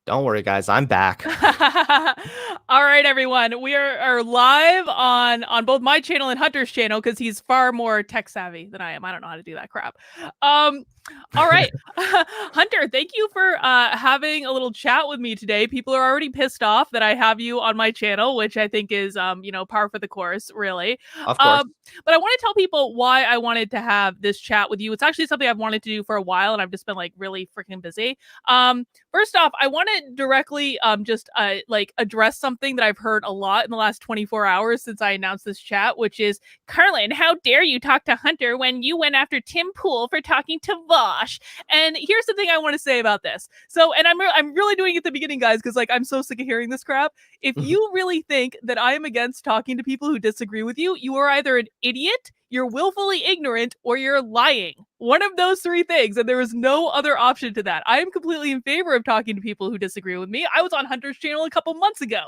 Don't worry, guys. I'm back. All right, everyone. We are live on both my channel and Hunter's channel because he's far more tech savvy than I am. I don't know how to do that crap. All right, Hunter. Thank you for having a little chat with me today. People are already pissed off that I have you on my channel, which I think is par for the course, really. Of course. But I want to tell people why I wanted to have this chat with you. It's actually something I've wanted to do for a while, and I've just been like really freaking busy. First off, I want to directly address something that I've heard a lot in the last 24 hours since I announced this chat, which is, Carlin, how dare you talk to Hunter when you went after Tim Pool for talking to Vosh? And here's the thing I want to say about this. So, and I'm really doing it at the beginning, guys, because like I'm so sick of hearing this crap. If you really think that I am against talking to people who disagree with you, you are either an idiot, you're willfully ignorant, or you're lying. One of those three things, and there is no other option to that. I am completely in favor of talking to people who disagree with me. I was on Hunter's channel a couple months ago,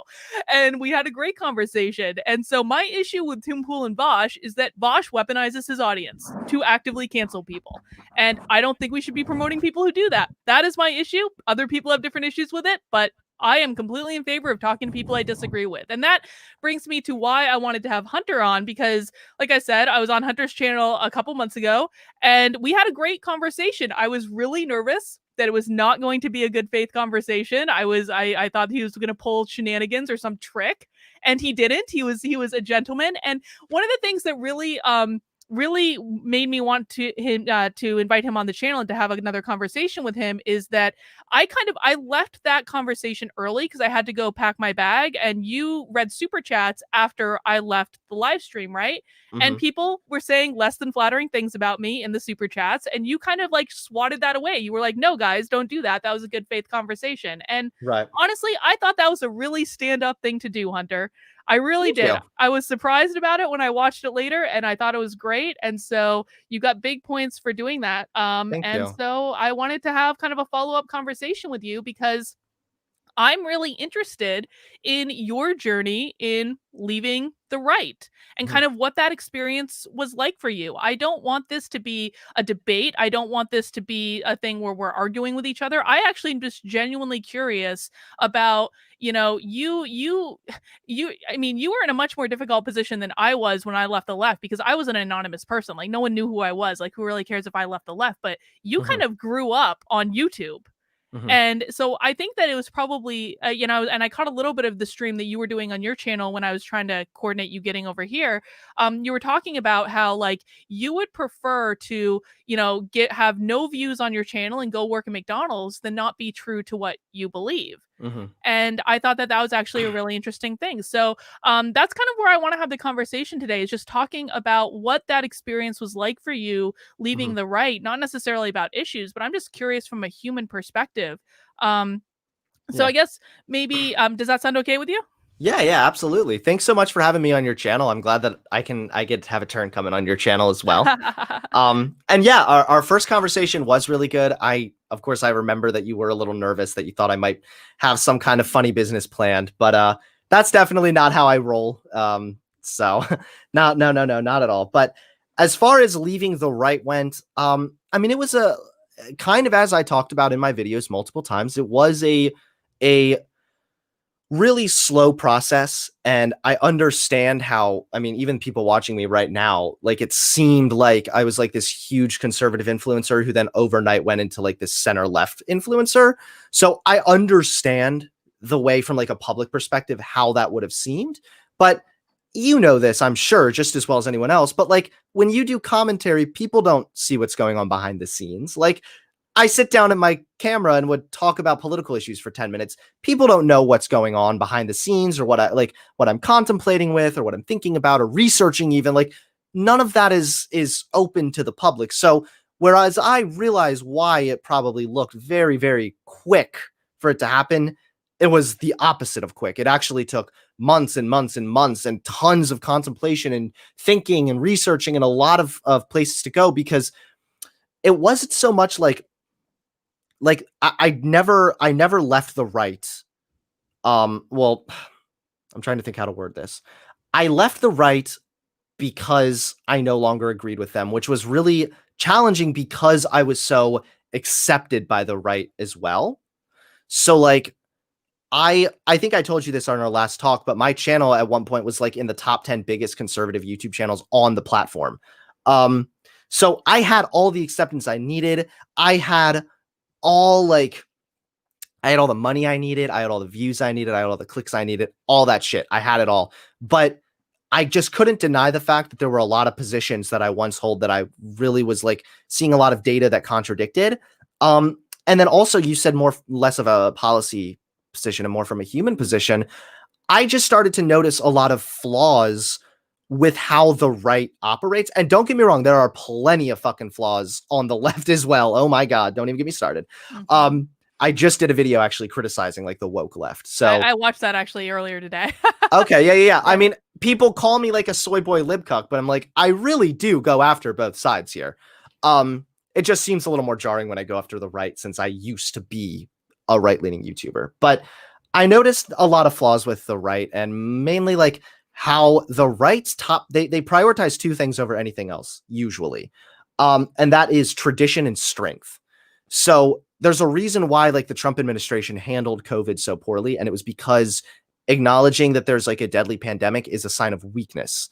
and we had a great conversation. And so my issue with Tim Pool and Vosh is that Vosh weaponizes his audience to actively cancel people. And I don't think we should be promoting people who do that. That is my issue. Other people have different issues with it, but I am completely in favor of talking to people I disagree with. And that brings me to why I wanted to have Hunter on, because like I said, I was on Hunter's channel a couple months ago and we had a great conversation. I was really nervous that it was not going to be a good faith conversation. I thought he was going to pull shenanigans or some trick, and he didn't. He was a gentleman. And one of the things that really made me want to invite him on the channel and to have another conversation with him is that I left that conversation early because I had to go pack my bag, and you read super chats after I left the live stream, right? And people were saying less than flattering things about me in the super chats, and you kind of like swatted that away. You were like, no, guys, don't do that. That was a good faith conversation. And Right. honestly, I thought that was a really stand up thing to do, Hunter. I really Thank did. you. I was surprised about it when I watched it later, and I thought it was great. And so you got big points for doing that. Thank And you. so I wanted to have kind of a follow-up conversation with you because I'm really interested in your journey in leaving the right and Mhm. kind of what that experience was like for you. I don't want this to be a debate. I don't want this to be a thing where we're arguing with each other. I actually am just genuinely curious about, I mean, you were in a much more difficult position than I was when I left the left, because I was an anonymous person. Like no one knew who I was. Like who really cares if I left the left? But you Mhm. kind of grew up on YouTube. Mhm. And so I think that it was probably, and I caught a little bit of the stream that you were doing on your channel when I was trying to coordinate you getting over here. You were talking about how like you would prefer to, have no views on your channel and go work at McDonald's than not be true to what you believe. Mhm. And I thought that that was actually a really interesting thing. So that's kind of where I want to have the conversation today, is just talking about what that experience was like for you leaving Mhm. the right, not necessarily about issues, but I'm just curious from a human perspective. Um, so Yeah. I guess maybe, does that sound okay with you? Yeah, yeah, absolutely. Thanks so much for having me on your channel. I'm glad that I get to have a turn coming on your channel as well. And yeah, our first conversation was really good. Of course, I remember that you were a little nervous, that you thought I might have some kind of funny business planned, but that's definitely not how I roll. So no, not at all. But as far as leaving the right went, I mean, it was a kind of, as I talked about in my videos multiple times, it was a really slow process. And I understand how, I mean, even people watching me right now, like it seemed like I was like this huge conservative influencer who then overnight went into like this center left influencer. So I understand the way from like a public perspective how that would have seemed. But you know this, I'm sure, just as well as anyone else. But like when you do commentary, people don't see what's going on behind the scenes. Like I sit down at my camera and would talk about political issues for 10 minutes. People don't know what's going on behind the scenes, or what I'm contemplating with, or what I'm thinking about, or researching even. Like none of that is open to the public. So whereas I realize why it probably looked very, very quick for it to happen, it was the opposite of quick. It actually took months and months and months and tons of contemplation and thinking and researching and a lot of places to go, because it wasn't so much like I never left the right. Well, I'm trying to think how to word this. I left the right because I no longer agreed with them, which was really challenging because I was so accepted by the right as well. So like I think I told you this on our last talk, but my channel at one point was like in the top 10 biggest conservative YouTube channels on the platform. So I had all the acceptance I needed. I had all like I had all the money I needed. I had all the views I needed. I had all the clicks I needed, all that shit. I had it all. But I just couldn't deny the fact that there were a lot of positions that I once hold that I really was like seeing a lot of data that contradicted. And then also you said less of a policy position and more from a human position. I just started to notice a lot of flaws with how the right operates. And don't get me wrong, there are plenty of fucking flaws on the left as well. Oh my God, don't even get me started. Mhm. I just did a video actually criticizing like the woke left. So I watched that actually earlier today. okay, yeah. I mean, people call me like a soy boy libcuck, but I'm like, I really do go after both sides here. It just seems a little more jarring when I go after the right, since I used to be a right-leaning YouTuber. But I noticed a lot of flaws with the right, and mainly like how the right's they prioritize two things over anything else usually, and that is tradition and strength. So there's a reason why like the Trump administration handled COVID so poorly, and it was because acknowledging that there's like a deadly pandemic is a sign of weakness.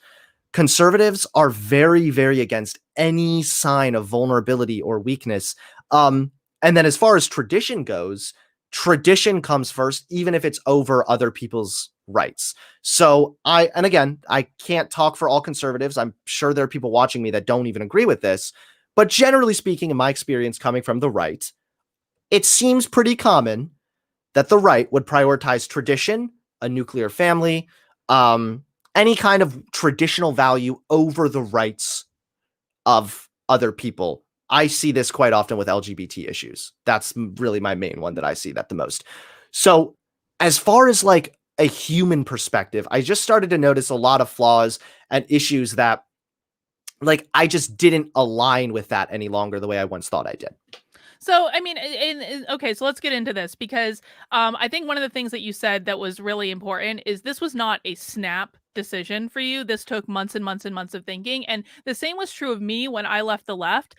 Conservatives are very, very against any sign of vulnerability or weakness. And then as far as tradition goes, tradition comes first, even if it's over other people's rights. So and again, I can't talk for all conservatives. I'm sure there are people watching me that don't even agree with this. But generally speaking, in my experience coming from the right, it seems pretty common that the right would prioritize tradition, a nuclear family, any kind of traditional value over the rights of other people. I see this quite often with LGBT issues. That's really my main one that I see that the most. So as far as like a human perspective, I just started to notice a lot of flaws and issues that like I just didn't align with that any longer the way I once thought I did. So, I mean, okay, so let's get into this because I think one of the things that you said that was really important is this was not a snap decision for you. This took months and months and months of thinking. And the same was true of me when I left the left.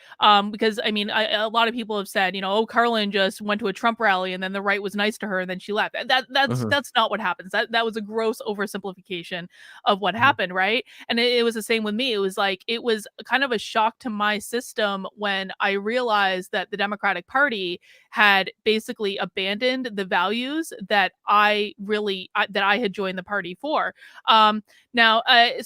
Because I mean, a lot of people have said, you know, oh, Carlin just went to a Trump rally and then the right was nice to her and then she left. And that's not what happens. That was a gross oversimplification of what happened, right? And it was the same with me. It was like it was kind of a shock to my system when I realized that the Democratic Party had basically abandoned the values that I had joined the party for.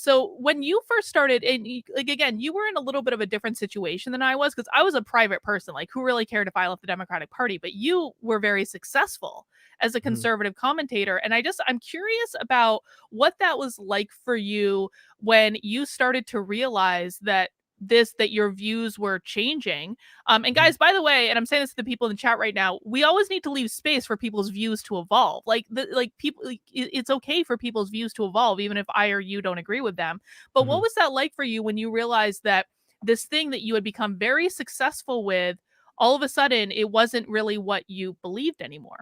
So when you first started, and like again, you were in a little bit of a different situation than I was because I was a private person, like who really cared if I left the Democratic Party, but you were very successful as a conservative commentator, and I'm curious about what that was like for you when you started to realize that your views were changing. And guys, by the way, and I'm saying this to the people in the chat right now, we always need to leave space for people's views to evolve. It's okay for people's views to evolve, even if I or you don't agree with them. But what was that like for you when you realized that this thing that you had become very successful with, all of a sudden, it wasn't really what you believed anymore?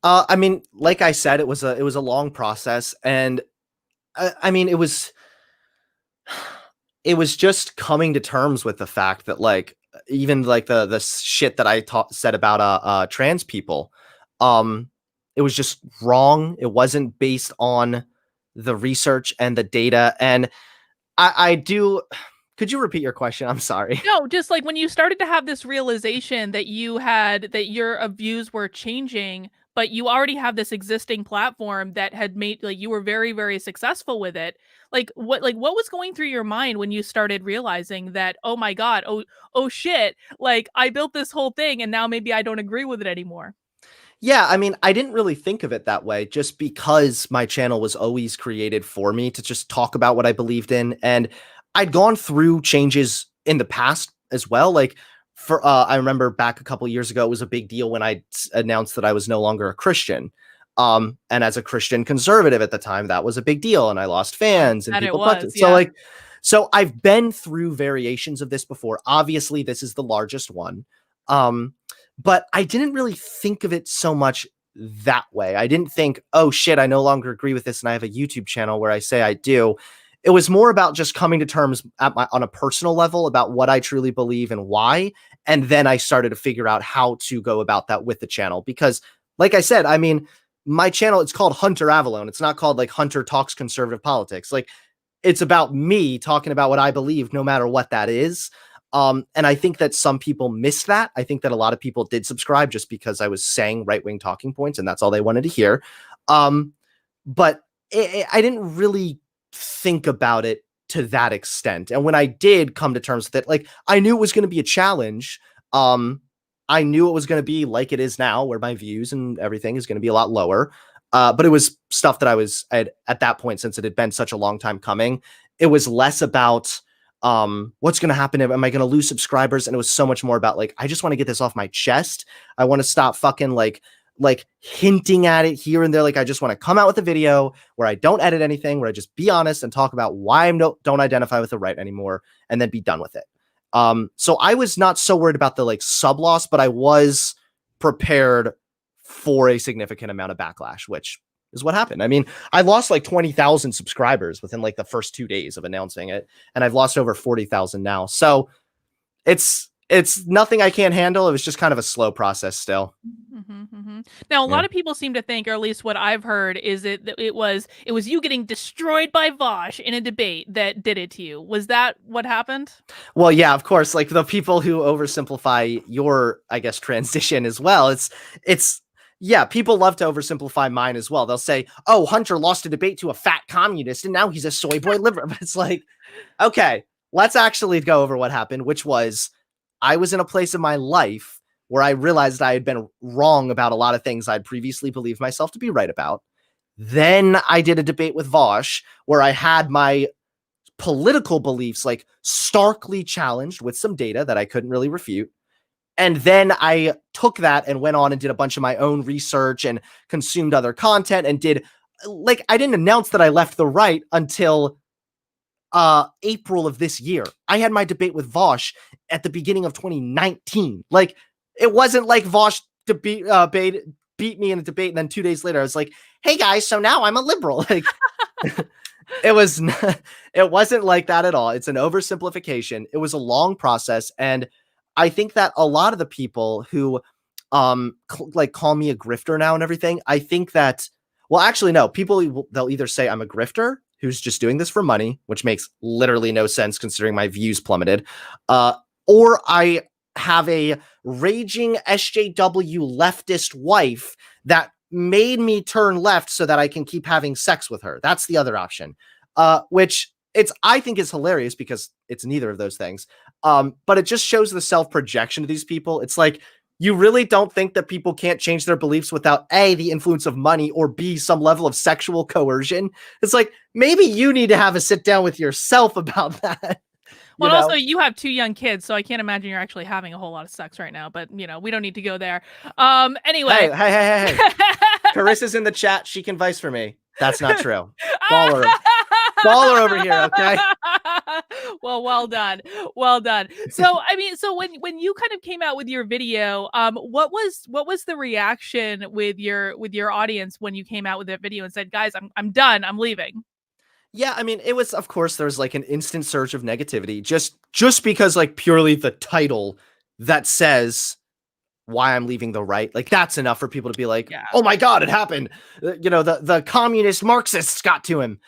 I mean, like I said, it was a long process, and I mean, it was just coming to terms with the fact that like even like the shit that I said about trans people, it was just wrong. It wasn't based on the research and the data. And I do. Could you repeat your question? I'm sorry. No, just like when you started to have this realization that your views were changing, but you already have this existing platform that had made like you were very, very successful with it. What was going through your mind when you started realizing that, oh my God, oh shit, like I built this whole thing and now maybe I don't agree with it anymore. Yeah, I mean, I didn't really think of it that way just because my channel was always created for me to just talk about what I believed in. And I'd gone through changes in the past as well. Like I remember back a couple years ago, it was a big deal when I announced that I was no longer a Christian. And as a Christian conservative at the time, that was a big deal. And I lost fans and That it people. was, So yeah. like, so I've been through variations of this before. Obviously, this is the largest one. But I didn't really think of it so much that way. I didn't think, oh shit, I no longer agree with this and I have a YouTube channel where I say I do. It was more about just coming to terms on a personal level about what I truly believe and why. And then I started to figure out how to go about that with the channel. Because like I said, I mean, my channel, it's called Hunter Avallone. It's not called like Hunter Talks Conservative Politics. Like, it's about me talking about what I believe, no matter what that is. And I think that some people missed that. I think that a lot of people did subscribe just because I was saying right-wing talking points and that's all they wanted to hear. But I didn't really think about it to that extent. And when I did come to terms with it, like, I knew it was going to be a challenge. I knew it was going to be like it is now, where my views and everything is going to be a lot lower. But it was stuff that at that point, since it had been such a long time coming, it was less about what's going to happen. Am I going to lose subscribers? And it was so much more about like, I just want to get this off my chest. I want to stop fucking like hinting at it here and there. Like, I just want to come out with a video where I don't edit anything, where I just be honest and talk about why I don't identify with the right anymore, and then be done with it. So I was not so worried about the like sub loss, but I was prepared for a significant amount of backlash, which is what happened. I mean, I lost like 20,000 subscribers within like the first 2 days of announcing it, and I've lost over 40,000 now. So it's nothing I can't handle. It was just kind of a slow process still. Now, a lot of people seem to think, or at least what I've heard, is that it was you getting destroyed by Vosh in a debate that did it to you. Was that what happened? Well, yeah, of course. Like, the people who oversimplify your, I guess, transition as well. Yeah, people love to oversimplify mine as well. They'll say, oh, Hunter lost a debate to a fat communist and now he's a soy boy liberal. It's like, okay, let's actually go over what happened, which was I was in a place in my life where I realized I had been wrong about a lot of things I'd previously believed myself to be right about. Then I did a debate with Vosh where I had my political beliefs like starkly challenged with some data that I couldn't really refute. And then I took that and went on and did a bunch of my own research and consumed other content and I didn't announce that I left the right until April of this year. I had my debate with Vosh at the beginning of 2019. Like, it wasn't like Vosh beat me in a debate, and then 2 days later I was like, hey guys, so now I'm a liberal. Like, it wasn't like that at all. It's an oversimplification. It was a long process, and I think that a lot of the people who call me a grifter now and everything, I think that, well, actually no, they'll either say I'm a grifter who's just doing this for money, which makes literally no sense considering my views plummeted, or I have a raging SJW leftist wife that made me turn left so that I can keep having sex with her. That's the other option, which I think is hilarious because it's neither of those things. But it just shows the self-projection of these people. It's like, you really don't think that people can't change their beliefs without A, the influence of money, or B, some level of sexual coercion. It's like, maybe you need to have a sit down with yourself about that. Well, also, you have 2 young kids, so I can't imagine you're actually having a whole lot of sex right now, but, we don't need to go there. Anyway. Hey. Carissa's in the chat. She can vice for me. That's not true. Baller over here, okay? Well done. So, I mean, when you kind of came out with your video, what was the reaction with your audience when you came out with that video and said, guys, I'm done, I'm leaving? Yeah, I mean, it was, of course, there's like an instant surge of negativity just because like purely the title that says why I'm leaving the right, like, that's enough for people to be like, yeah, oh my God, it happened. The communist Marxists got to him.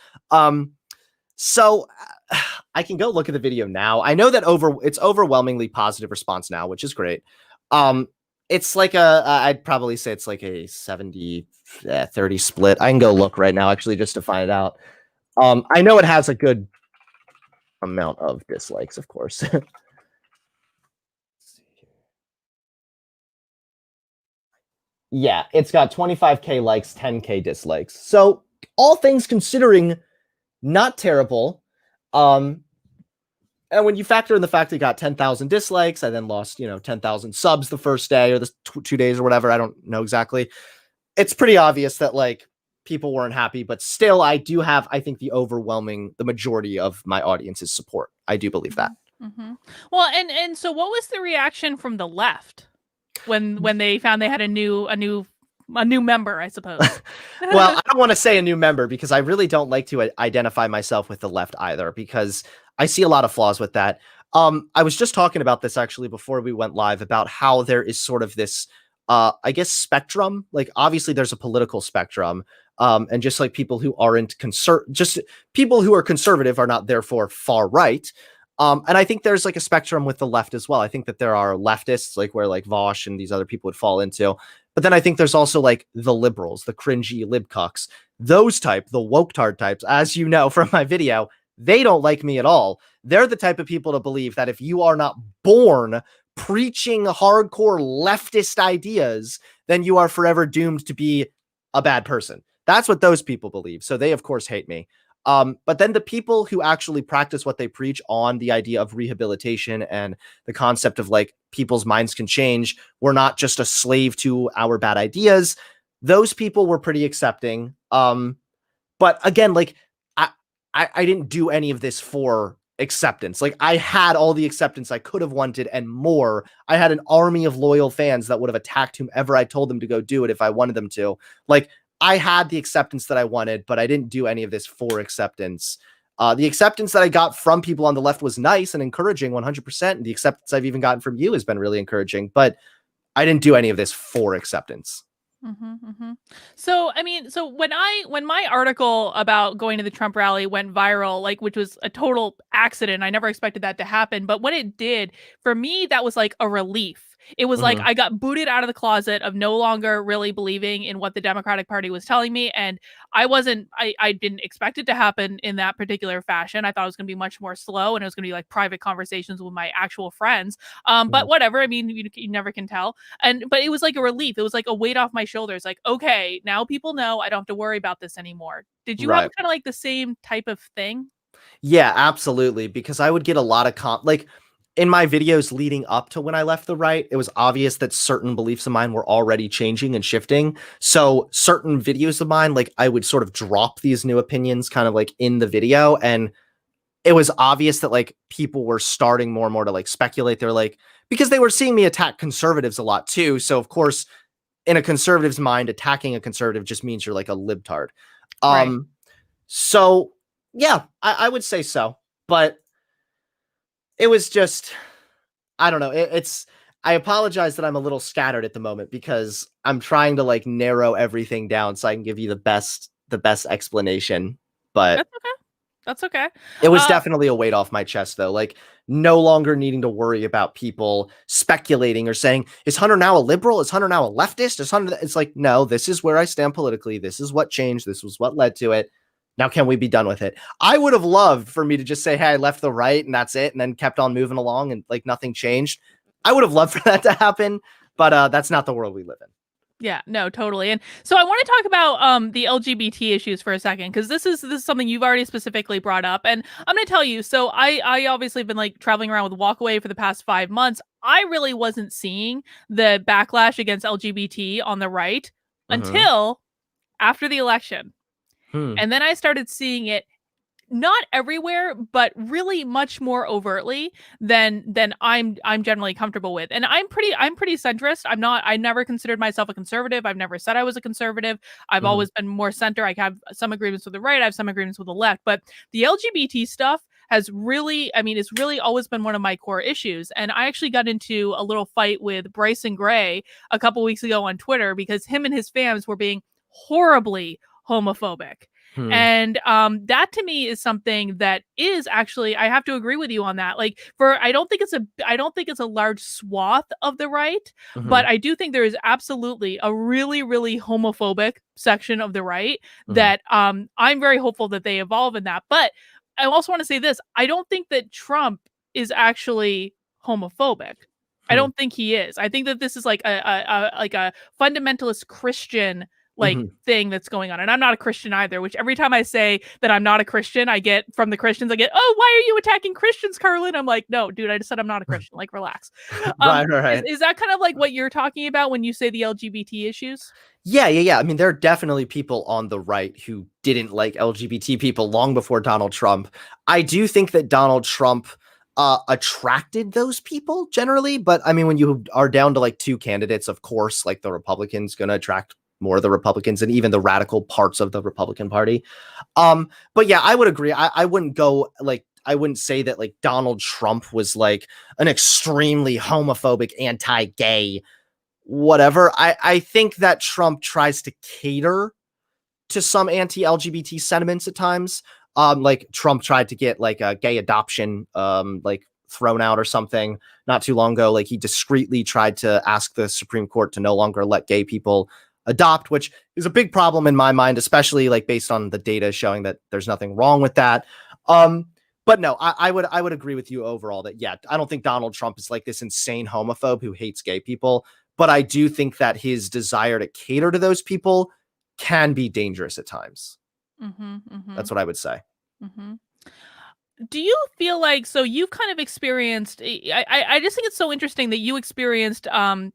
So I can go look at the video now. I know that it's overwhelmingly positive response now, which is great. It's like I'd probably say it's like a 70-30 split. I can go look right now, actually, just to find it out. I know it has a good amount of dislikes, of course. Yeah, it's got 25K likes, 10K dislikes. So all things considering, not terrible. And when you factor in the fact that it got 10,000 dislikes, I then lost, 10,000 subs the first day or the 2 days or whatever. I don't know exactly. It's pretty obvious that like people weren't happy, but still I do have, I think, the majority of my audience's support. I do believe that. Well, and so what was the reaction from the left when they found they had a new member, I suppose? Well, I don't want to say a new member because I really don't like to identify myself with the left either, because I see a lot of flaws with that. I was just talking about this actually before we went live about how there is sort of this I guess spectrum. Like obviously there's a political spectrum. And just like people who aren't just people who are conservative are not therefore far right. And I think there's like a spectrum with the left as well. I think that there are leftists like where like Vosh and these other people would fall into. But then I think there's also like the liberals, the cringy libcucks, those type, the woke-tard types, as you know from my video, they don't like me at all. They're the type of people to believe that if you are not born preaching hardcore leftist ideas, then you are forever doomed to be a bad person. That's what those people believe. So they, of course, hate me. But then the people who actually practice what they preach on the idea of rehabilitation and the concept of like people's minds can change, we're not just a slave to our bad ideas. Those people were pretty accepting. But again, like I didn't do any of this for acceptance. Like I had all the acceptance I could have wanted and more. I had an army of loyal fans that would have attacked whomever I told them to go do it if I wanted them to. Like I had the acceptance that I wanted, but I didn't do any of this for acceptance. The acceptance that I got from people on the left was nice and encouraging 100%. And the acceptance I've even gotten from you has been really encouraging, but I didn't do any of this for acceptance. So, I mean, so when my article about going to the Trump rally went viral, like, which was a total accident, I never expected that to happen. But when it did, for me, that was like a relief. It was like I got booted out of the closet of no longer really believing in what the Democratic Party was telling me. And I didn't expect it to happen in that particular fashion. I thought it was going to be much more slow and it was going to be like private conversations with my actual friends. But whatever. I mean, you never can tell. But it was like a relief. It was like a weight off my shoulders. Like, okay, now people know I don't have to worry about this anymore. Did you have kind of like the same type of thing? Yeah, absolutely. Because I would get a lot of like in my videos leading up to when I left the right, it was obvious that certain beliefs of mine were already changing and shifting. So certain videos of mine, like I would sort of drop these new opinions kind of like in the video. And it was obvious that like people were starting more and more to like speculate. They're like, because they were seeing me attack conservatives a lot too. So of course, in a conservative's mind, attacking a conservative just means you're like a libtard. Right. So yeah, I would say so. But it was just, I don't know. I apologize that I'm a little scattered at the moment because I'm trying to like narrow everything down so I can give you the best explanation. But That's okay. That's okay. It was definitely a weight off my chest though. Like no longer needing to worry about people speculating or saying, is Hunter now a liberal? Is Hunter now a leftist? Is Hunter, it's like, no, this is where I stand politically. This is what changed. This was what led to it. Now, can we be done with it? I would have loved for me to just say, hey, I left the right and that's it. And then kept on moving along and like nothing changed. I would have loved for that to happen, but that's not the world we live in. Yeah, no, totally. And so I want to talk about the LGBT issues for a second, because this is something you've already specifically brought up. And I'm going to tell you, so I obviously have been like traveling around with Walkaway for the past 5 months. I really wasn't seeing the backlash against LGBT on the right until after the election. And then I started seeing it not everywhere, but really much more overtly than I'm generally comfortable with. And I'm pretty centrist. I never considered myself a conservative. I've never said I was a conservative. I've always been more center. I have some agreements with the right. I have some agreements with the left. But the LGBT stuff has really, I mean, it's really always been one of my core issues. And I actually got into a little fight with Bryson Gray a couple weeks ago on Twitter because him and his fans were being horribly homophobic. And that to me is something that is actually, I have to agree with you on that. Like I don't think it's a large swath of the right, but I do think there is absolutely a really, really homophobic section of the right that I'm very hopeful that they evolve in that. But I also want to say this. I don't think that Trump is actually homophobic. I don't think he is. I think that this is like a fundamentalist Christian thing that's going on. And I'm not a Christian either, which every time I say that I'm not a Christian, I get from the Christians, I get, oh, why are you attacking Christians, Carlin? I'm like, no, dude, I just said I'm not a Christian. Like, relax. Right. Is that kind of like what you're talking about when you say the LGBT issues? Yeah. I mean, there are definitely people on the right who didn't like LGBT people long before Donald Trump. I do think that Donald Trump attracted those people generally, but I mean, when you are down to like 2 candidates, of course, like the Republicans going to attract more of the Republicans and even the radical parts of the Republican Party. But yeah, I would agree. I wouldn't go like, I wouldn't say that like Donald Trump was like an extremely homophobic, anti-gay whatever. I think that Trump tries to cater to some anti-LGBT sentiments at times. Like Trump tried to get like a gay adoption like thrown out or something not too long ago. Like he discreetly tried to ask the Supreme Court to no longer let gay people adopt, which is a big problem in my mind, especially like based on the data showing that there's nothing wrong with that. But no, I would agree with you overall that, yeah, I don't think Donald Trump is like this insane homophobe who hates gay people, but I do think that his desire to cater to those people can be dangerous at times. That's what I would say. Do you feel like, so you've kind of experienced, I just think it's so interesting that you experienced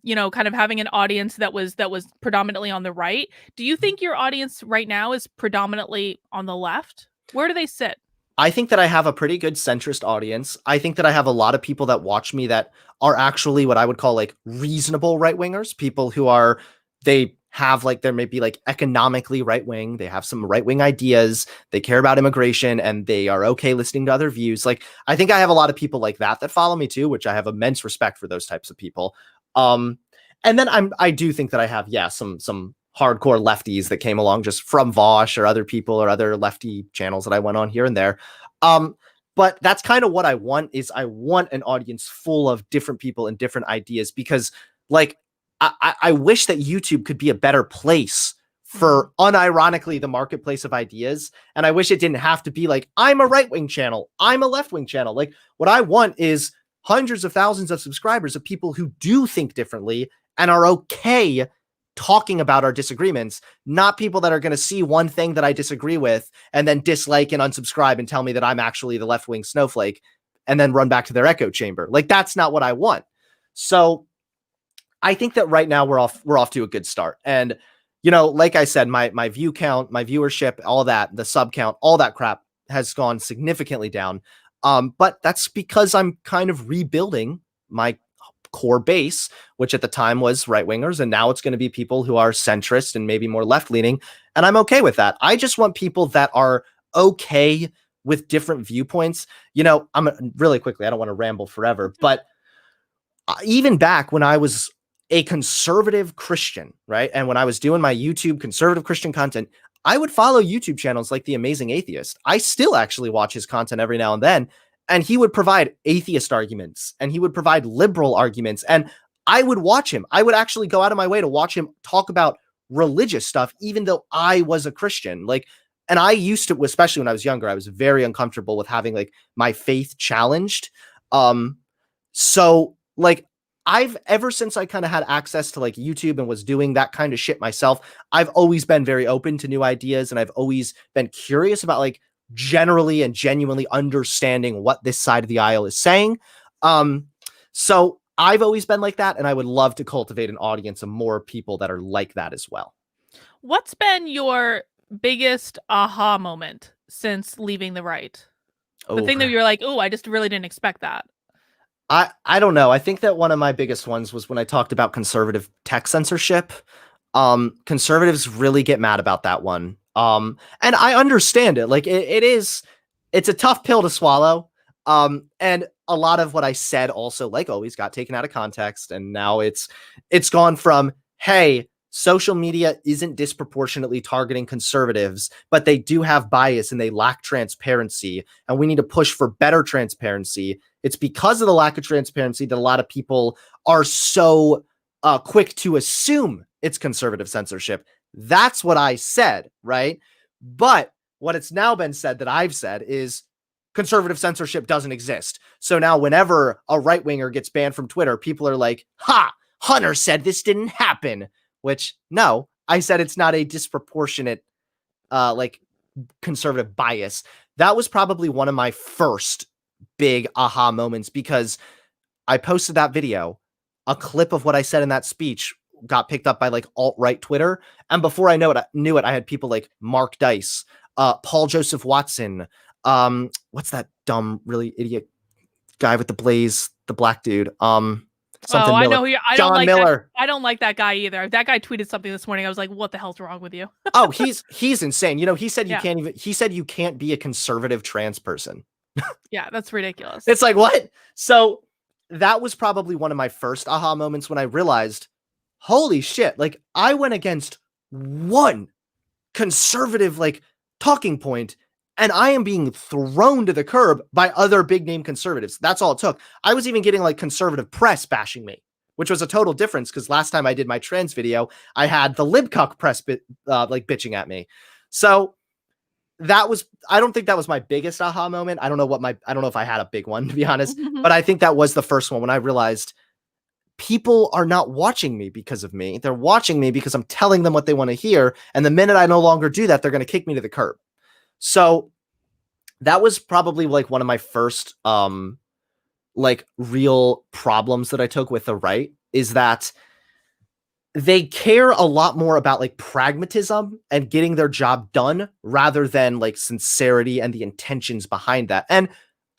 you know, kind of having an audience that was predominantly on the right. Do you think your audience right now is predominantly on the left? Where do they sit? I think that I have a pretty good centrist audience. I think that I have a lot of people that watch me that are actually what I would call like reasonable right wingers, people who are, they have like, there may be like economically right wing, they have some right wing ideas, they care about immigration, and they are okay listening to other views. Like, I think I have a lot of people like that that follow me too, which I have immense respect for those types of people. And then I do think that I have, yeah, some hardcore lefties that came along just from Vosh or other people or other lefty channels that I went on here and there. But that's kind of what I want, is I want an audience full of different people and different ideas, because like, I wish that YouTube could be a better place for unironically the marketplace of ideas. And I wish it didn't have to be like, I'm a right-wing channel, I'm a left-wing channel. Like, what I want is hundreds of thousands of subscribers of people who do think differently and are okay talking about our disagreements, not people that are going to see one thing that I disagree with and then dislike and unsubscribe and tell me that I'm actually the left-wing snowflake and then run back to their echo chamber. Like, that's not what I want. So I think that right now we're off to a good start. And, you know, like I said, my view count, my viewership, all that, the sub count, all that crap has gone significantly down. But that's because I'm kind of rebuilding my core base, which at the time was right wingers. And now it's going to be people who are centrist and maybe more left leaning. And I'm okay with that. I just want people that are okay with different viewpoints. You know, I'm really quickly, I don't want to ramble forever, but even back when I was a conservative Christian, right? And when I was doing my YouTube conservative Christian content, I would follow YouTube channels like The Amazing Atheist. I still actually watch his content every now and then. And he would provide atheist arguments and he would provide liberal arguments. And I would watch him. I would actually go out of my way to watch him talk about religious stuff, even though I was a Christian. Like, and I used to, especially when I was younger, I was very uncomfortable with having like my faith challenged. So like, I've ever since I kind of had access to like YouTube and was doing that kind of shit myself, I've always been very open to new ideas. And I've always been curious about like generally and genuinely understanding what this side of the aisle is saying. So I've always been like that. And I would love to cultivate an audience of more people that are like that as well. What's been your biggest aha moment since leaving the right? The thing that you're like, oh, I just really didn't expect that. I don't know. I think that one of my biggest ones was when I talked about conservative tech censorship. Conservatives really get mad about that one. And I understand it. Like it's a tough pill to swallow. And a lot of what I said also, like always, got taken out of context. And now it's gone from, hey, social media isn't disproportionately targeting conservatives, but they do have bias and they lack transparency. And we need to push for better transparency. It's because of the lack of transparency that a lot of people are so quick to assume it's conservative censorship. That's what I said, right? But what it's now been said that I've said is conservative censorship doesn't exist. So now whenever a right-winger gets banned from Twitter, people are like, ha, Hunter said this didn't happen. Which, no, I said it's not a disproportionate, like, conservative bias. That was probably one of my first big aha moments, because I posted that video, a clip of what I said in that speech got picked up by like alt-right Twitter. And before I knew it, I had people like Mark Dice, Paul Joseph Watson. What's that dumb, really idiot guy with the blaze, the black dude? Something I Miller. know who I John don't like Miller. I don't like that guy either. That guy tweeted something this morning. I was like, what the hell's wrong with you? Oh, he's insane. You know, he said you can't be a conservative trans person. Yeah, that's ridiculous. It's like, what? So that was probably one of my first aha moments when I realized holy shit, like I went against one conservative like talking point and I am being thrown to the curb by other big name conservatives. That's all it took. I was even getting like conservative press bashing me, which was a total difference because last time I did my trans video, I had the libcuck press like bitching at me. So that was, I don't think that was my biggest aha moment. I don't know if I had a big one, to be honest, but I think that was the first one when I realized people are not watching me because of me. They're watching me because I'm telling them what they want to hear. And the minute I no longer do that, they're going to kick me to the curb. So that was probably like one of my first, like real problems that I took with the right, is that they care a lot more about like pragmatism and getting their job done rather than like sincerity and the intentions behind that. And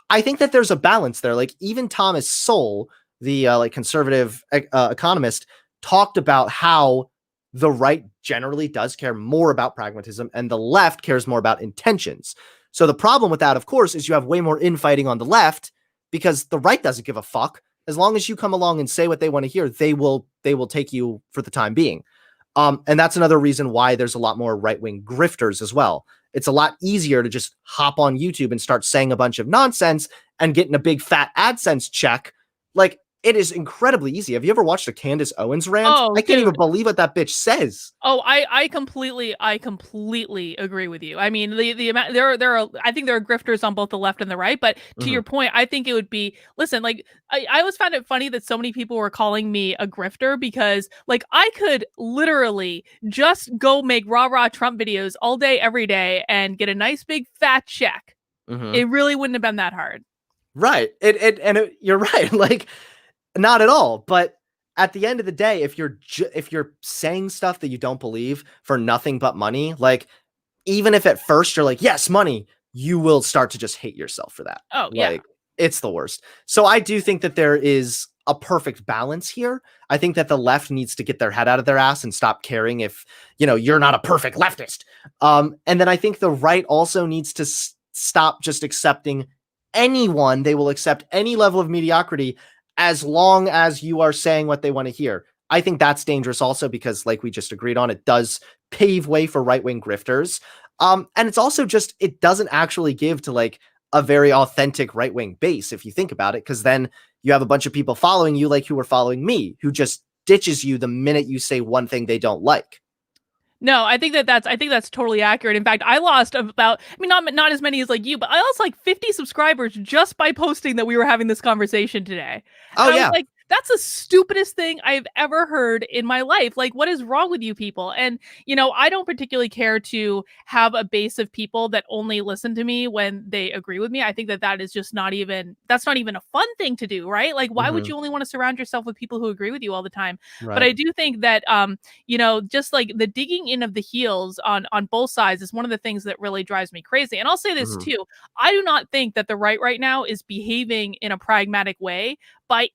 I think that there's a balance there. Like even Thomas Sowell, the like conservative economist, talked about how the right generally does care more about pragmatism and the left cares more about intentions. So the problem with that, of course, is you have way more infighting on the left because the right doesn't give a fuck. As long as you come along and say what they want to hear, they will take you for the time being. And that's another reason why there's a lot more right-wing grifters as well. It's a lot easier to just hop on YouTube and start saying a bunch of nonsense and getting a big fat AdSense check. Like, it is incredibly easy. Have you ever watched a Candace Owens rant? Oh, I can't even believe what that bitch says. Oh, I completely agree with you. I mean, the amount there are I think there are grifters on both the left and the right, but to your point, I think it would be, listen, like I always found it funny that so many people were calling me a grifter because like I could literally just go make rah Trump videos all day every day and get a nice big fat check. It really wouldn't have been that hard. Right. You're right. Like, not at all. But at the end of the day, if you're saying stuff that you don't believe for nothing but money, like even if at first you're like, yes, money, you will start to just hate yourself for that. Oh, yeah. Like, it's the worst. So I do think that there is a perfect balance here. I think that the left needs to get their head out of their ass and stop caring if, you're not a perfect leftist. And then I think the right also needs to stop just accepting anyone. They will accept any level of mediocrity as long as you are saying what they want to hear. I think that's dangerous also because, like we just agreed on, it does pave way for right-wing grifters. And it's also just, it doesn't actually give to like a very authentic right-wing base, if you think about it, because then you have a bunch of people following you like who were following me, who just ditches you the minute you say one thing they don't like. No, I think that's totally accurate. In fact, I lost about, I mean, not as many as like you, but I lost like 50 subscribers just by posting that we were having this conversation today. Oh, and I yeah. was like, that's the stupidest thing I've ever heard in my life. Like, what is wrong with you people? And, I don't particularly care to have a base of people that only listen to me when they agree with me. I think that is just that's not even a fun thing to do, right? Like, why would you only want to surround yourself with people who agree with you all the time? Right. But I do think that, just like the digging in of the heels on both sides is one of the things that really drives me crazy. And I'll say this too. I do not think that the right now is behaving in a pragmatic way by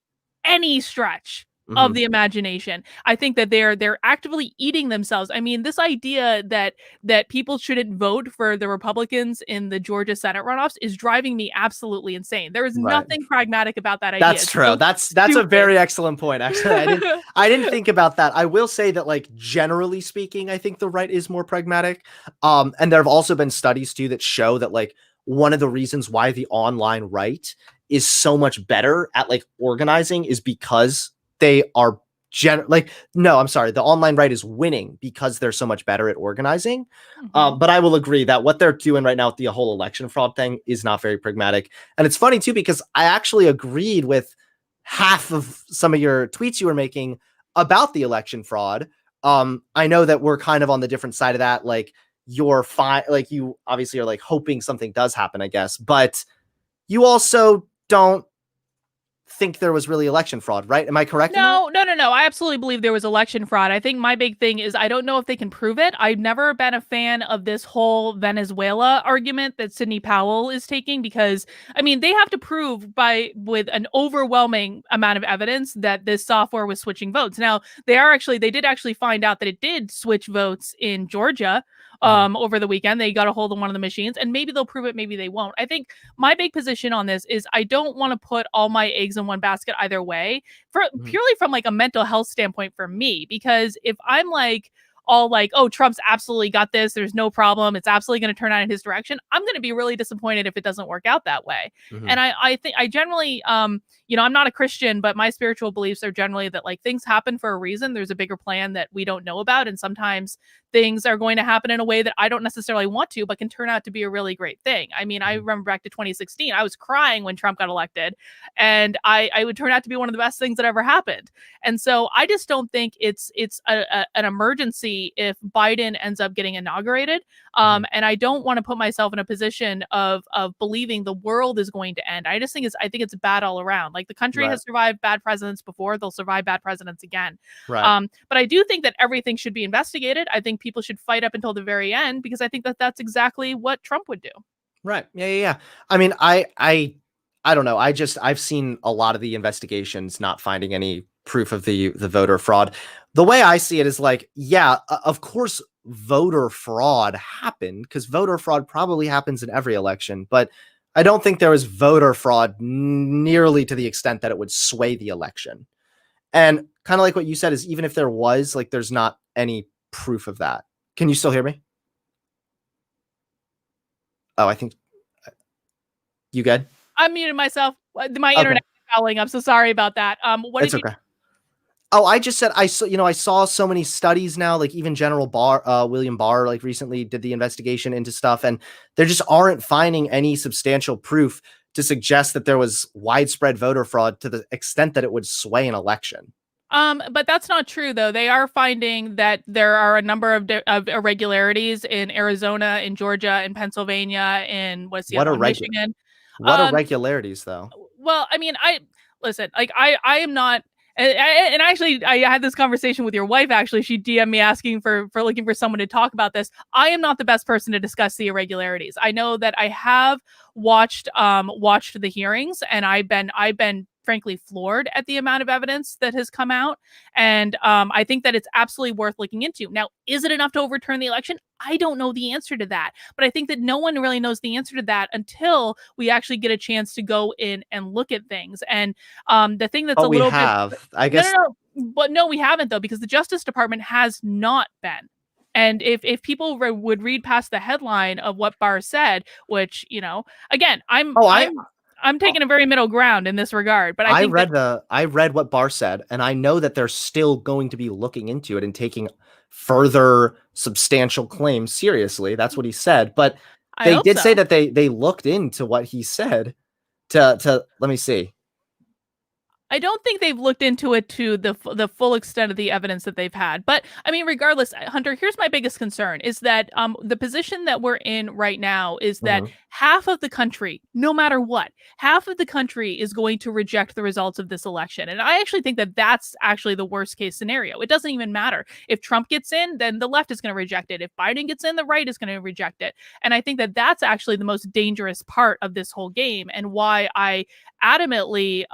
any stretch of the imagination. I think that they're actively eating themselves. I mean, this idea that people shouldn't vote for the Republicans in the Georgia Senate runoffs is driving me absolutely insane. There is nothing pragmatic about that idea. That's true. That's a very excellent point. Actually, I didn't think about that. I will say that, like, generally speaking, I think the right is more pragmatic. And there have also been studies too that show that like one of the reasons why the online right is so much better at like organizing is because they are the online right is winning because they're so much better at organizing. But I will agree that what they're doing right now with the whole election fraud thing is not very pragmatic. And it's funny too, because I actually agreed with half of some of your tweets you were making about the election fraud. I know that we're kind of on the different side of that. Like you're fine. Like you obviously are like hoping something does happen, I guess, but you also don't think there was really election fraud, right? Am I correct? No. I absolutely believe there was election fraud. I think my big thing is I don't know if they can prove it. I've never been a fan of this whole Venezuela argument that Sidney Powell is taking because, I mean, they have to prove with an overwhelming amount of evidence that this software was switching votes. Now, they did actually find out that it did switch votes in Georgia over the weekend. They got a hold of one of the machines and maybe they'll prove it, maybe they won't. I think my big position on this is I don't want to put all my eggs eggs in one basket either way, for Mhm. purely from like a mental health standpoint for me. Because if I'm like all like, oh, Trump's absolutely got this, there's no problem, it's absolutely going to turn out in his direction, I'm going to be really disappointed if it doesn't work out that way. And Mhm. I think I generally, I'm not a Christian, but my spiritual beliefs are generally that like things happen for a reason. There's a bigger plan that we don't know about, and sometimes things are going to happen in a way that I don't necessarily want to, but can turn out to be a really great thing. I mean, I Mhm. remember back to 2016, I was crying when Trump got elected, and I would turn out to be one of the best things that ever happened. And so I just don't think it's an emergency if Biden ends up getting inaugurated. Mhm. And I don't want to put myself in a position of believing the world is going to end. I think it's bad all around. Like the country Right. has survived bad presidents before, they'll survive bad presidents again. Right. But I do think that everything should be investigated. I think people should fight up until the very end because I think that that's exactly what Trump would do. Right. Yeah, yeah, yeah. I mean, I don't know. I've seen a lot of the investigations not finding any proof of the voter fraud. The way I see it is like, yeah, of course voter fraud happened because voter fraud probably happens in every election, but I don't think there was voter fraud nearly to the extent that it would sway the election. And kind of like what you said is even if there was, like there's not any proof of that. Can you still hear me? Oh, I think you good? I muted myself. My Okay. internet is fouling. I'm so sorry about that. What It's did you? okay. Oh, I just said I saw, I saw so many studies now, like even General Barr, William Barr, like recently did the investigation into stuff, and there just aren't finding any substantial proof to suggest that there was widespread voter fraud to the extent that it would sway an election. But that's not true though. They are finding that there are a number of irregularities in Arizona, in Georgia, in Pennsylvania, in what's the What other are one, regu- Michigan. what Um, irregularities though? well, I mean, I listen, like I am not. And actually, I had this conversation with your wife. Actually, she DM'd me asking for looking for someone to talk about this. I am not the best person to discuss the irregularities. I know that I have watched the hearings, and I've been frankly floored at the amount of evidence that has come out. And I think that it's absolutely worth looking into. Now, is it enough to overturn the election? I don't know the answer to that, but I think that no one really knows the answer to that until we actually get a chance to go in and look at things. And the thing that's a But we little bit have, I no, no, guess. no, but no, we haven't though, because the Justice Department has not been. And if people would read past the headline of what Barr said, which again, Oh, I'm taking a very middle ground in this regard, but I think that I read what Barr said, and I know that they're still going to be looking into it and taking further substantial claims seriously. That's what he said. But I they hope did so. say that they looked into what he said to let me see. I don't think they've looked into it to the full extent of the evidence that they've had. But I mean, regardless, Hunter, here's my biggest concern is that the position that we're in right now is that Mhm. half of the country, no matter what, half of the country is going to reject the results of this election. And I actually think that that's actually the worst case scenario. It doesn't even matter. If Trump gets in, then the left is going to reject it. If Biden gets in, the right is going to reject it. And I think that that's actually the most dangerous part of this whole game, and why I adamantly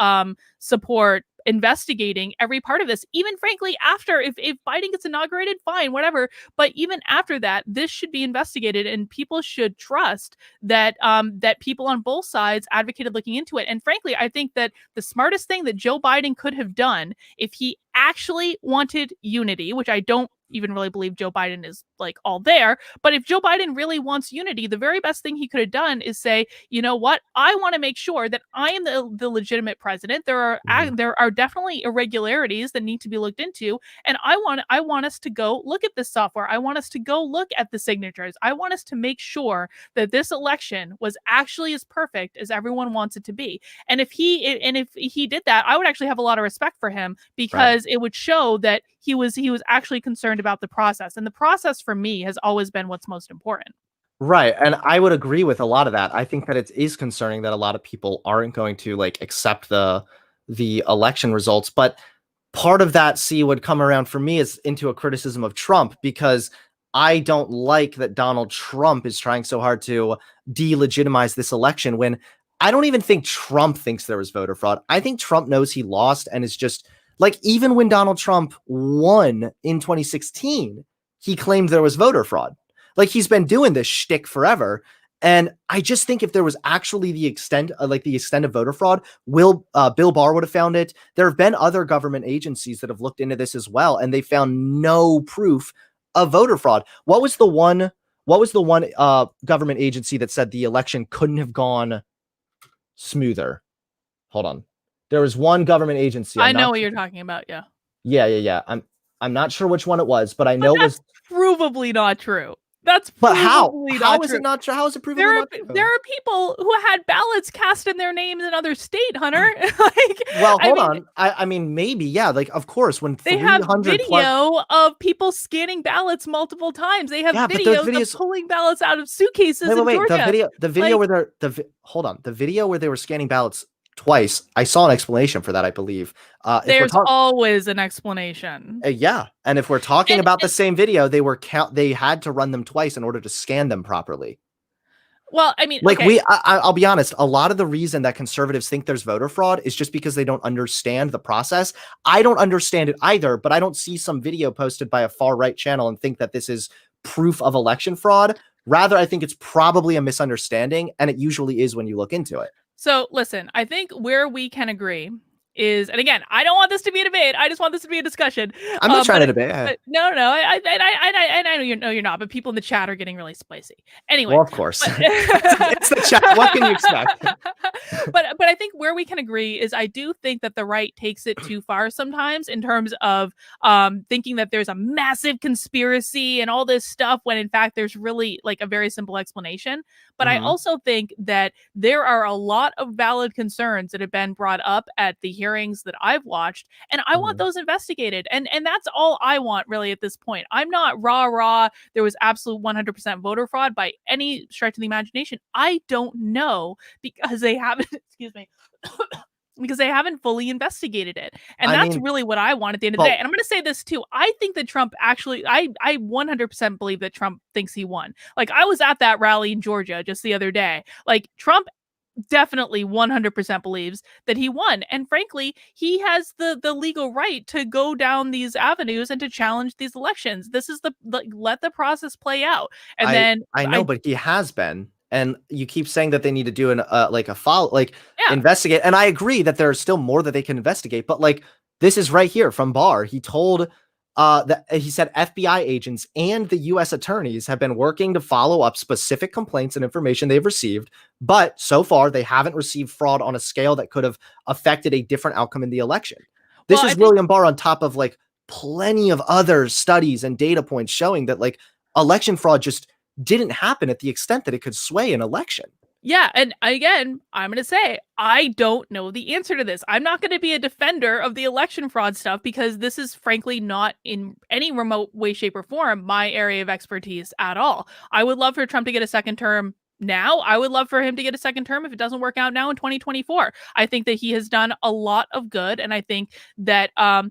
support investigating every part of this. Even frankly, after if Biden gets inaugurated, fine, whatever. But even after that, this should be investigated, and people should trust that that people on both sides advocated looking into it. And frankly, I think that the smartest thing that Joe Biden could have done if he actually wanted unity, which I don't even really believe Joe Biden is like all there. But if Joe Biden really wants unity, the very best thing he could have done is say, you know what, I want to make sure that I am the legitimate president. Mhm. There are definitely irregularities that need to be looked into, and I want us to go look at this software. I want us to go look at the signatures. I want us to make sure that this election was actually as perfect as everyone wants it to be. And if he did that, I would actually have a lot of respect for him, Right. because it would show that he was actually concerned about the process. And the process for me has always been what's most important. Right, and I would agree with a lot of that. I think that it is concerning that a lot of people aren't going to like accept the election results, but part of that would come around for me is into a criticism of Trump because I don't like that Donald Trump is trying so hard to delegitimize this election when I don't even think Trump thinks there was voter fraud. I think Trump knows he lost and is just like, even when Donald Trump won in 2016, he claimed there was voter fraud. Like, he's been doing this shtick forever. And I just think if there was actually the extent of voter fraud, Bill Barr would have found it. There have been other government agencies that have looked into this as well, and they found no proof of voter fraud. What was the one government agency that said the election couldn't have gone smoother? Hold on. There was one government agency. I know what you're talking about. Yeah. Yeah. I'm not sure which one it was, but I know it was provably not true. That's but how? How is it not true? How is it provably not true? There are people who had ballots cast in their names in other state, Hunter. Like, well, hold on. I mean, maybe, yeah. Like, of course, when they have video of people scanning ballots multiple times. They have videos of pulling ballots out of suitcases in Georgia. The video where hold on. The video where they were scanning ballots twice. I saw an explanation for that, I believe. There's always an explanation. Yeah, and if we're talking about the same video, they had to run them twice in order to scan them properly. Well, I mean, like I'll be honest. A lot of the reason that conservatives think there's voter fraud is just because they don't understand the process. I don't understand it either, but I don't see some video posted by a far right channel and think that this is proof of election fraud. Rather, I think it's probably a misunderstanding, and it usually is when you look into it. So listen, I think where we can agree is, and again, I don't want this to be a debate. I just want this to be a discussion. I'm not trying to debate. No. I know you're not, but people in the chat are getting really spicy. Anyway, well, of course, it's the chat. What can you expect? But I think where we can agree is I do think that the right takes it too far sometimes in terms of thinking that there's a massive conspiracy and all this stuff when in fact there's really like a very simple explanation. But I also think that there are a lot of valid concerns that have been brought up at the hearings that I've watched, and I want those investigated. And that's all I want really at this point. I'm not rah. There was absolute 100% voter fraud by any stretch of the imagination. I don't know because they haven't, excuse me, because they haven't fully investigated it. And that's really what I want at the end of the day. And I'm going to say this too. I think that Trump actually, I 100% believe that Trump thinks he won. Like, I was at that rally in Georgia just the other day. Like, Trump definitely 100% believes that he won. And frankly, he has the legal right to go down these avenues and to challenge these elections. This is let the process play out. And I know, but he has been. And you keep saying that they need to do investigate. And I agree that there's still more that they can investigate. But like, this is right here from Barr. He told that he said FBI agents and the U.S. attorneys have been working to follow up specific complaints and information they've received. But so far, they haven't received fraud on a scale that could have affected a different outcome in the election. This is William Barr on top of like plenty of other studies and data points showing that like election fraud just didn't happen at the extent that it could sway an election. Yeah. And again, I'm going to say, I don't know the answer to this. I'm not going to be a defender of the election fraud stuff because this is frankly not in any remote way, shape, or form my area of expertise at all. I would love for Trump to get a second term now. I would love for him to get a second term if it doesn't work out now in 2024. I think that he has done a lot of good, and I think that I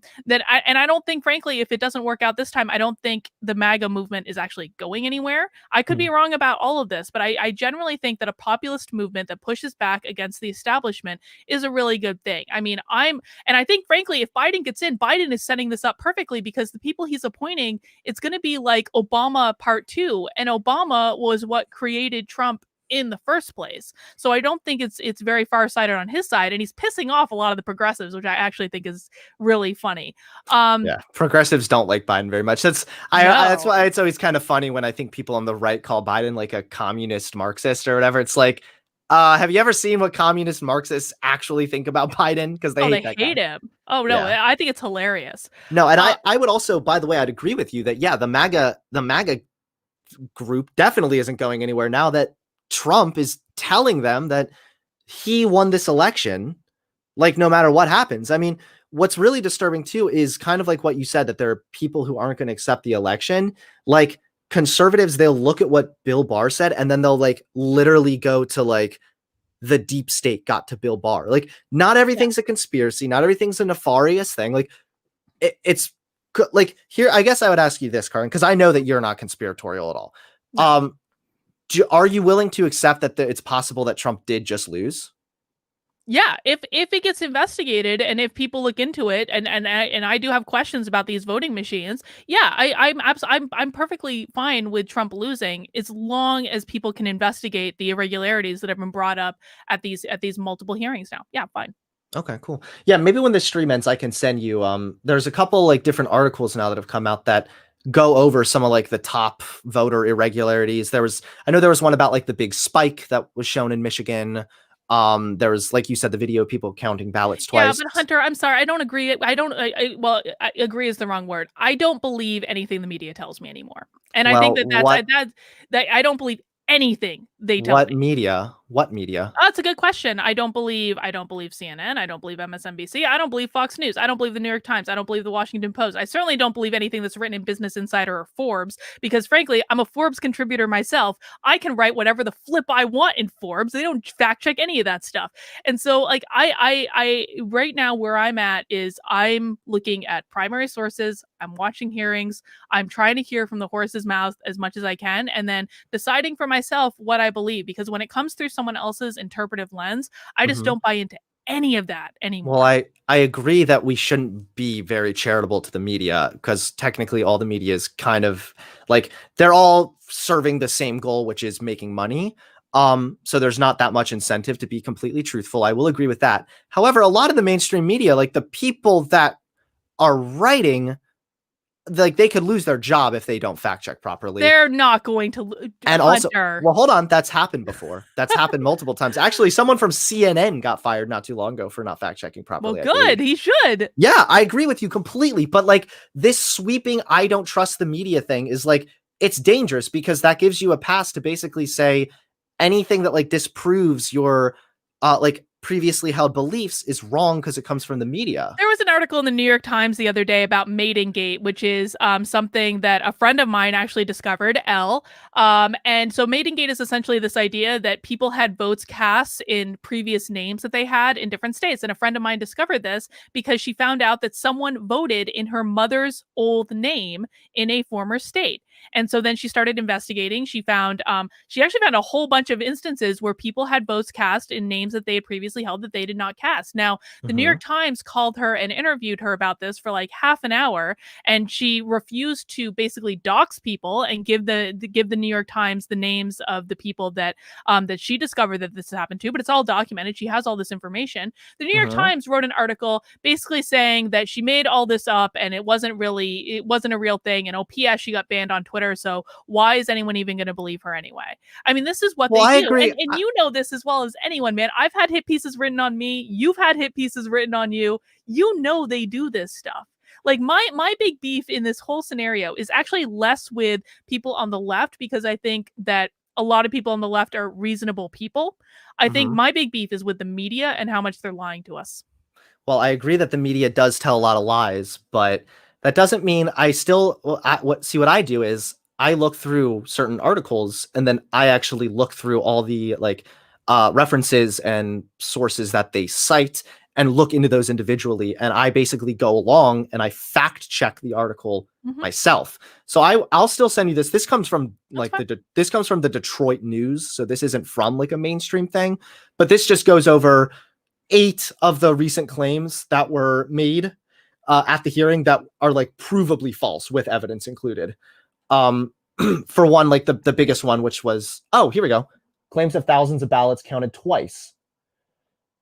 don't think, frankly, if it doesn't work out this time, I don't think the MAGA movement is actually going anywhere. I could be wrong about all of this, but I generally think that a populist movement that pushes back against the establishment is a really good thing. I mean, I think, frankly, if Biden gets in, Biden is setting this up perfectly because the people he's appointing, it's going to be like Obama part 2, and Obama was what created Trump in the first place. So I don't think it's very far-sighted on his side, and he's pissing off a lot of the progressives, which I actually think is really funny. Yeah, progressives don't like Biden very much. That's why it's always kind of funny when I think people on the right call Biden like a communist Marxist or whatever. It's like, have you ever seen what communist Marxists actually think about Biden? Because they hate him. Oh no, yeah. I think it's hilarious. No, and I would also, by the way, I'd agree with you that the MAGA group definitely isn't going anywhere now that Trump is telling them that he won this election, like no matter what happens. I mean, what's really disturbing too is kind of like what you said, that there are people who aren't going to accept the election. Like conservatives, they'll look at what Bill Barr said and then they'll like literally go to like the deep state got to Bill Barr. Like not everything's a conspiracy. Not everything's a nefarious thing. Like it's like here, I guess I would ask you this, Karin, because I know that you're not conspiratorial at all. No. Are you willing to accept that it's possible that Trump did just lose? Yeah, if it gets investigated and if people look into it, and I do have questions about these voting machines, yeah, I'm perfectly fine with Trump losing as long as people can investigate the irregularities that have been brought up at these multiple hearings now. Yeah, fine. Okay, cool. Yeah, maybe when this stream ends, I can send you. There's a couple like different articles now that have come out that go over some of like the top voter irregularities. I know there was one about like the big spike that was shown in Michigan. There was, like you said, the video of people counting ballots Yeah, twice. but Hunter, I'm sorry, I don't agree. I don't. Well, agree is the wrong word. I don't believe anything the media tells me anymore, and I think Well, that that I don't believe anything they tell what me. media? What media? Oh, that's a good question. I don't believe CNN. I don't believe MSNBC. I don't believe Fox News. I don't believe the New York Times. I don't believe the Washington Post. I certainly don't believe anything that's written in Business Insider or Forbes because frankly, I'm a Forbes contributor myself. I can write whatever the flip I want in Forbes. They don't fact check any of that stuff. And so like I right now where I'm at is I'm looking at primary sources. I'm watching hearings. I'm trying to hear from the horse's mouth as much as I can and then deciding for myself what I believe because when it comes through someone else's interpretive lens, I just Mhm. don't buy into any of that Well, anymore. I agree that we shouldn't be very charitable to the media because technically all the media is kind of like they're all serving the same goal, which is making money. So there's not that much incentive to be completely truthful. I will agree with that. However, a lot of the mainstream media, like the people that are writing, like they could lose their job if they don't fact check properly. They're not going to And also, Hunter. well, hold on, that's happened before. That's happened multiple times. Actually, someone from CNN got fired not too long ago for not fact checking Well, properly, I believe. good. He should. Yeah, I agree with you completely. But like this sweeping I don't trust the media thing is like it's dangerous because that gives you a pass to basically say anything that like disproves your like previously held beliefs is wrong because it comes from the media. There was an article in the New York Times the other day about mating gate, which is something that a friend of mine actually discovered, L. And so mating gate is essentially this idea that people had votes cast in previous names that they had in different states. And a friend of mine discovered this because she found out that someone voted in her mother's old name in a former state. And so then she started investigating. She actually found a whole bunch of instances where people had votes cast in names that they had previously held that they did not cast. Now, the New Mm-hmm. York Times called her and interviewed her about this for like half an hour, and she refused to basically dox people and give the New York Times the names of the people that she discovered that this happened to. But it's all documented. She has all this information. The New York Mm-hmm. Times wrote an article basically saying that she made all this up and it wasn't a real thing. And oh, P.S. she got banned on Twitter. So why is anyone even going to believe her anyway? I mean, this is what Well, they I do, agree. and you know this as well as anyone, man. I've had hit pieces written on me. You've had hit pieces written on you. You know they do this stuff. Like my big beef in this whole scenario is actually less with people on the left because I think that a lot of people on the left are reasonable people. I think Mhm. my big beef is with the media and how much they're lying to us. Well, I agree that the media does tell a lot of lies, but that doesn't mean I still what I do is I look through certain articles and then I actually look through all the like references and sources that they cite and look into those individually and I basically go along and I fact check the article Mhm. myself. So I'll still send you this. This comes from That's like fine. this comes from the Detroit News, so this isn't from like a mainstream thing, but this just goes over 8 of the recent claims that were made at the hearing that are like provably false with evidence included. Um, for one, like the biggest one, which was, oh, here we go. Claims of thousands of ballots counted twice.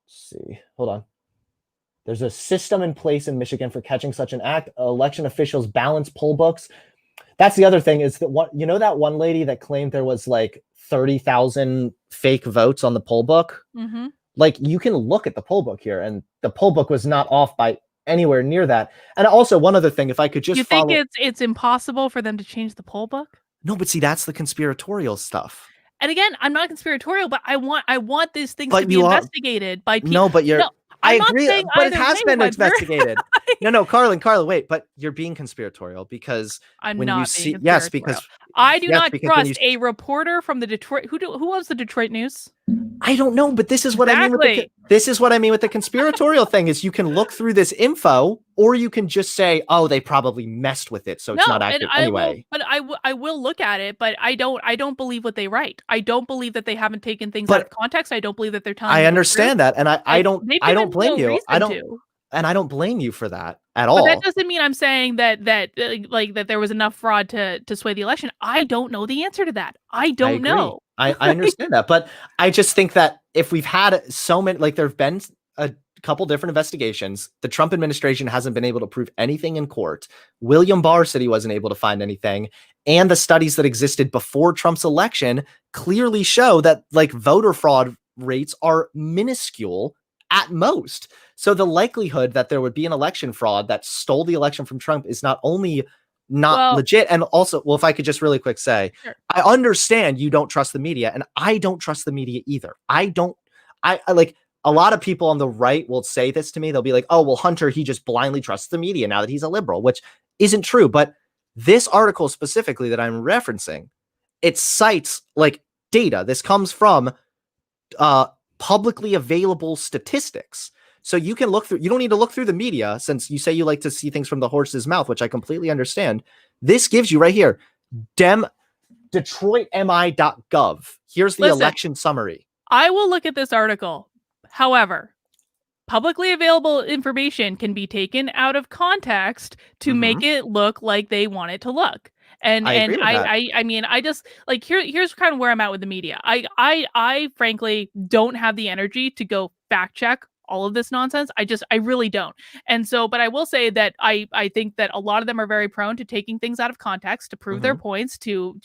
Let's see. Hold on. There's a system in place in Michigan for catching such an act. Election officials balance poll books. That's the other thing is that that one lady that claimed there was like 30,000 fake votes on the poll book. Mm-hmm. Like you can look at the poll book here and the poll book was not off by anywhere near that. And also one other thing, if I could just You think follow. it's impossible for them to change the poll book? No, but see, that's the conspiratorial stuff. And again, I'm not conspiratorial, but I want these things to But be you are. investigated by people. No, but you're. No, I I'm not agree, saying but it either has way, been Hunter. investigated. No, Carla, wait, but you're being conspiratorial because I'm when you not being see, yes, conspiratorial. I do not because when you trust a reporter from the Detroit. Who owns the Detroit News? I don't know, but this is what I mean with the conspiratorial thing is you can look through this info, or you can just say, oh, they probably messed with it, so it's not accurate anyway. I will look at it, but I don't believe what they write. I don't believe that they haven't taken things out of context. I don't believe that they're telling I understand that, and I don't blame you. I don't blame you for that at all. But that doesn't mean I'm saying that there was enough fraud to sway the election. I don't know the answer to that. I don't know. I understand that, but I just think that if we've had so many, like there've been a couple different investigations, the Trump administration hasn't been able to prove anything in court. William Barr said he wasn't able to find anything, and the studies that existed before Trump's election clearly show that like voter fraud rates are minuscule at most. So the likelihood that there would be an election fraud that stole the election from Trump is not only not legit, and also, well, if I could just really quick say, sure. I understand you don't trust the media, and I don't trust the media either. I like a lot of people on the right will say this to me. They'll be like, oh, well, Hunter, he just blindly trusts the media now that he's a liberal, which isn't true. But this article specifically that I'm referencing, it cites like data. This comes from publicly available statistics. So you can look through, you don't need to look through the media, since you say you like to see things from the horse's mouth, which I completely understand. This gives you right here, DetroitMI.gov. Here's the election summary. I will look at this article. However, publicly available information can be taken out of context to make it look like they want it to look. And I mean, I just like here's kind of where I'm at with the media. I frankly don't have the energy to go fact check all of this nonsense. I really don't. And so, but I will say that I think that a lot of them are very prone to taking things out of context to prove their points, to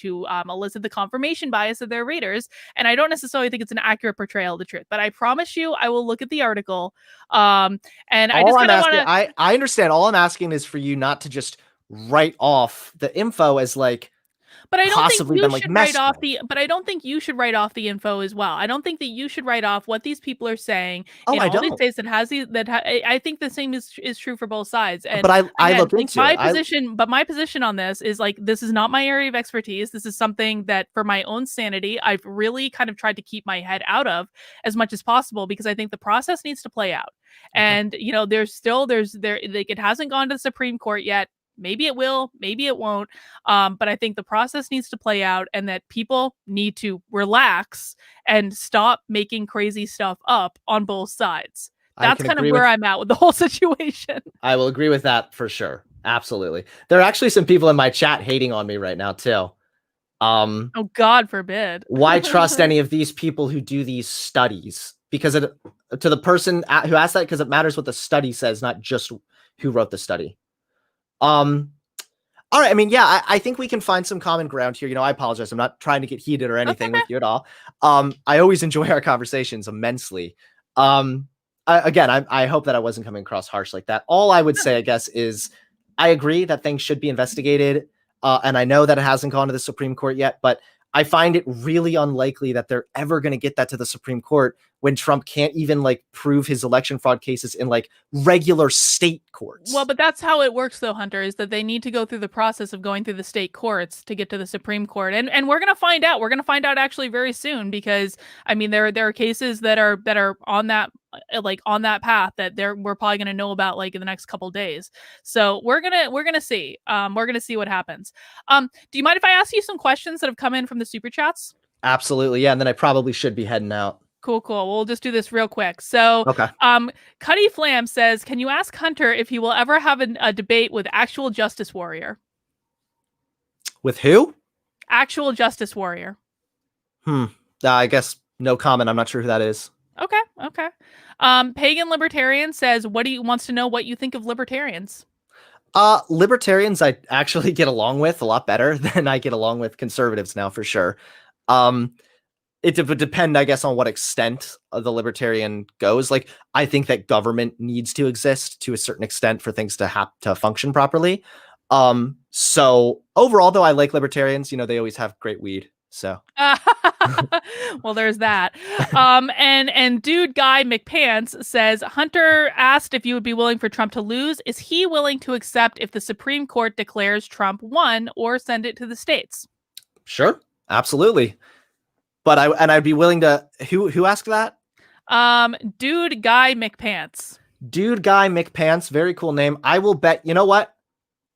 elicit the confirmation bias of their readers. And I don't necessarily think it's an accurate portrayal of the truth, but I promise you, I will look at the article. And I just kind of want to. I understand. All I'm asking is for you not to just write off the info as like, but I don't think you should write off the. But I don't think you should write off the info as well. I don't think that you should write off what these people are saying in all these states that has these. I think the same is true for both sides. And but I look into my position. But my position on this is like, this is not my area of expertise. This is something that, for my own sanity, I've really kind of tried to keep my head out of as much as possible, because I think the process needs to play out. And you know, there's like, it hasn't gone to the Supreme Court yet. Maybe it will, maybe it won't. But I think the process needs to play out, and that people need to relax and stop making crazy stuff up on both sides. That's kind of where I'm at with the whole situation. I will agree with that for sure. Absolutely. There are actually some people in my chat hating on me right now too. Oh, God forbid. Why trust any of these people who do these studies? Because to the person who asked that, because it matters what the study says, not just who wrote the study. All right. I mean, yeah, I think we can find some common ground here. You know, I apologize. I'm not trying to get heated or anything with you at all. I always enjoy our conversations immensely. Again, I hope that I wasn't coming across harsh like that. All I would say, I guess, is I agree that things should be investigated. And I know that it hasn't gone to the Supreme Court yet, but I find it really unlikely that they're ever going to get that to the Supreme Court when Trump can't even like prove his election fraud cases in like regular state courts. Well, but that's how it works though, Hunter, is that they need to go through the process of going through the state courts to get to the Supreme Court. And we're going to find out. We're going to find out actually very soon, because I mean, there are cases that are on that path that we're probably going to know about like in the next couple days. So we're going to see. We're going to see what happens. Do you mind if I ask you some questions that have come in from the super chats? Absolutely. Yeah. And then I probably should be heading out. Cool. We'll just do this real quick. So, Cuddy Flam says, can you ask Hunter if he will ever have a debate with actual Justice Warrior? With who? Actual Justice Warrior. I guess no comment. I'm not sure who that is. Okay. Pagan Libertarian says, wants to know what you think of libertarians. Libertarians I actually get along with a lot better than I get along with conservatives now, for sure. It would depend, I guess, on what extent the libertarian goes. Like, I think that government needs to exist to a certain extent for things to have to function properly. So overall, though, I like libertarians. You know, they always have great weed. So, well, there's that. And dude guy McPants says, Hunter asked if you would be willing for Trump to lose. Is he willing to accept if the Supreme Court declares Trump won, or send it to the states? Sure, absolutely. but I'd be willing to. Who asked that? Dude Guy McPants. Dude Guy McPants, very cool name. I will bet, you know what?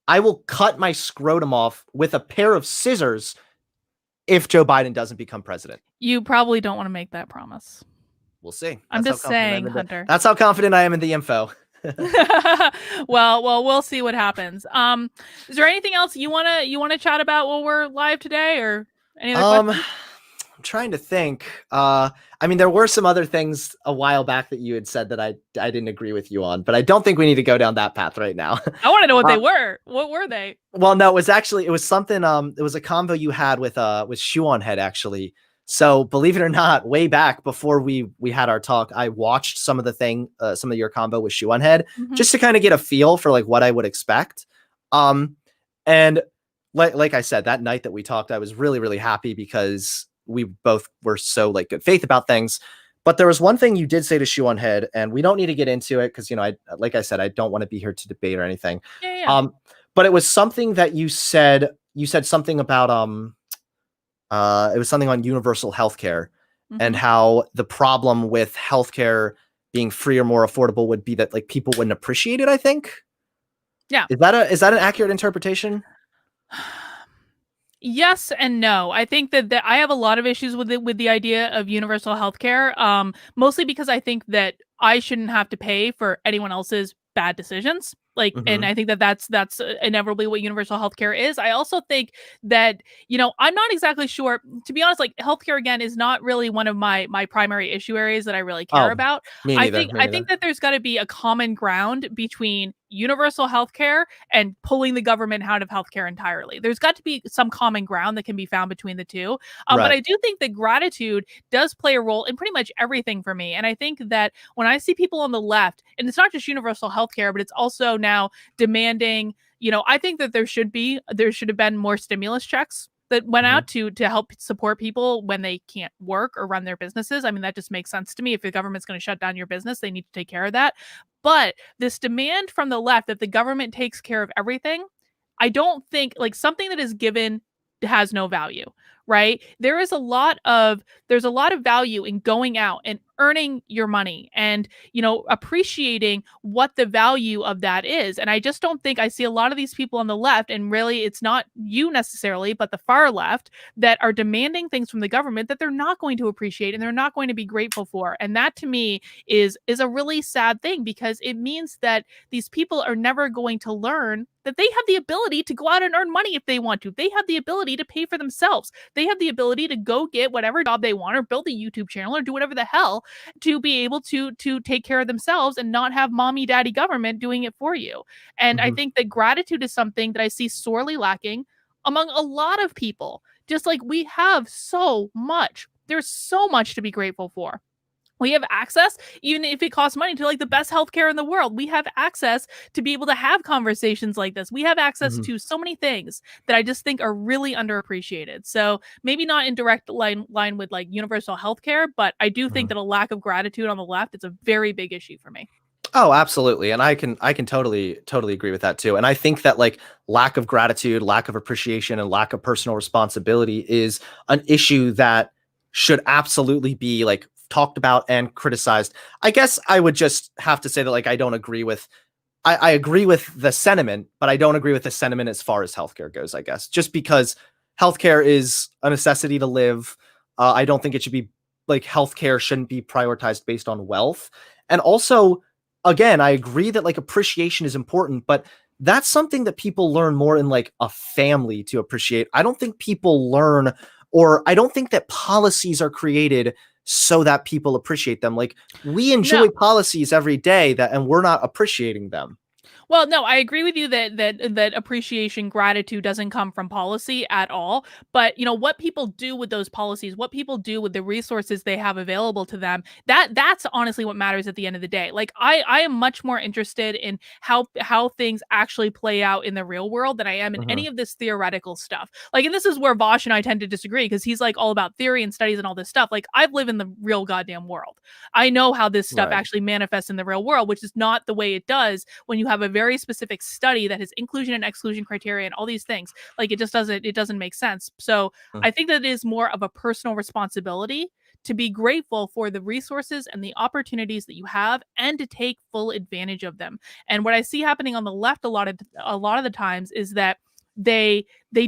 I will cut my scrotum off with a pair of scissors if Joe Biden doesn't become president. You probably don't want to make that promise. We'll see. I'm just saying, Hunter. That's how confident I am in the info. well, we'll see what happens. Is there anything else you wanna chat about while we're live today, or any other questions? I'm trying to think. I mean, there were some other things a while back that you had said that I didn't agree with you on, but I don't think we need to go down that path right now. I want to know what they were. What were they? Well, no, it was something. It was a convo you had with Shoe on Head, actually. So believe it or not, way back before we had our talk, I watched some of your convo with Shoe on Head, just to kind of get a feel for like what I would expect. And like I said, that night that we talked, I was really, really happy because we both were so like good faith about things. But there was one thing you did say to Shoe on Head, and we don't need to get into it because, you know, like I said, I don't want to be here to debate or anything. Yeah. But it was something that you said something about it was something on universal healthcare and how the problem with healthcare being free or more affordable would be that like people wouldn't appreciate it, I think. Yeah. Is that an accurate interpretation? Yes and no. I think that I have a lot of issues with the idea of universal healthcare, mostly because I think that I shouldn't have to pay for anyone else's bad decisions. Like, and I think that that's inevitably what universal healthcare is. I also think that, you know, I'm not exactly sure, to be honest, like healthcare again is not really one of my primary issue areas that I really care about. I think that there's got to be a common ground between universal healthcare and pulling the government out of healthcare entirely. There's got to be some common ground that can be found between the two. But I do think that gratitude does play a role in pretty much everything for me. And I think that when I see people on the left, and it's not just universal healthcare, but it's also now demanding, you know, I think that there should have been more stimulus checks that went out to help support people when they can't work or run their businesses. I mean, that just makes sense to me. If the government's going to shut down your business, they need to take care of that. But this demand from the left that the government takes care of everything, I don't think, like, something that is given has no value, right? There's a lot of value in going out and earning your money and, you know, appreciating what the value of that is. And I just don't think I see a lot of these people on the left, and really it's not you necessarily, but the far left, that are demanding things from the government that they're not going to appreciate and they're not going to be grateful for. And that to me is a really sad thing, because it means that these people are never going to learn that they have the ability to go out and earn money if they want to. They have the ability to pay for themselves. They have the ability to go get whatever job they want or build a YouTube channel or do whatever the hell to be able to take care of themselves and not have mommy daddy government doing it for you. And I think that gratitude is something that I see sorely lacking among a lot of people. Just like we have so much. There's so much to be grateful for. We have access, even if it costs money, to like the best healthcare in the world. We have access to be able to have conversations like this. We have access to so many things that I just think are really underappreciated. So maybe not in direct line with like universal healthcare, but I do think that a lack of gratitude on the left is a very big issue for me. Oh, absolutely. And I can totally agree with that too. And I think that like lack of gratitude, lack of appreciation, and lack of personal responsibility is an issue that should absolutely be like talked about and criticized. I guess I would just have to say that like I don't agree with I agree with the sentiment, but I don't agree with the sentiment as far as healthcare goes, I guess. Just because healthcare is a necessity to live. I don't think it should be like healthcare shouldn't be prioritized based on wealth. And also, again, I agree that like appreciation is important, but that's something that people learn more in like a family to appreciate. I don't think people learn, or I don't think that policies are created so that people appreciate them. Like we enjoy policies every day and we're not appreciating them. Well, no, I agree with you that appreciation, gratitude doesn't come from policy at all. But, you know, what people do with those policies, what people do with the resources they have available to them, that's honestly what matters at the end of the day. Like I am much more interested in how things actually play out in the real world than I am in any of this theoretical stuff. Like, and this is where Vosh and I tend to disagree, because he's like all about theory and studies and all this stuff. Like, I've lived in the real goddamn world. I know how this stuff actually manifests in the real world, which is not the way it does when you have a very specific study that has inclusion and exclusion criteria and all these things. Like it doesn't make sense. So Mm. I think that it is more of a personal responsibility to be grateful for the resources and the opportunities that you have and to take full advantage of them. And what I see happening on the left a lot of the times is that they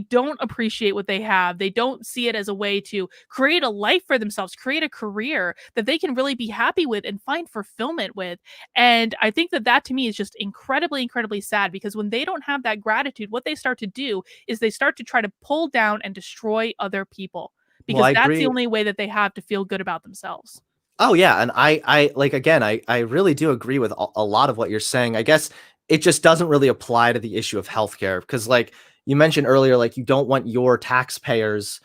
don't appreciate what they have. They don't see it as a way to create a life for themselves, create a career that they can really be happy with and find fulfillment with. And I think that to me is just incredibly, incredibly sad, because when they don't have that gratitude, what they start to do is they start to try to pull down and destroy other people, Well, I because that's the agree. only way that they have to feel good about themselves. Oh yeah, and I like, again, I really do agree with a lot of what you're saying. I guess it just doesn't really apply to the issue of healthcare, because like you mentioned earlier, like you don't want your taxpayers,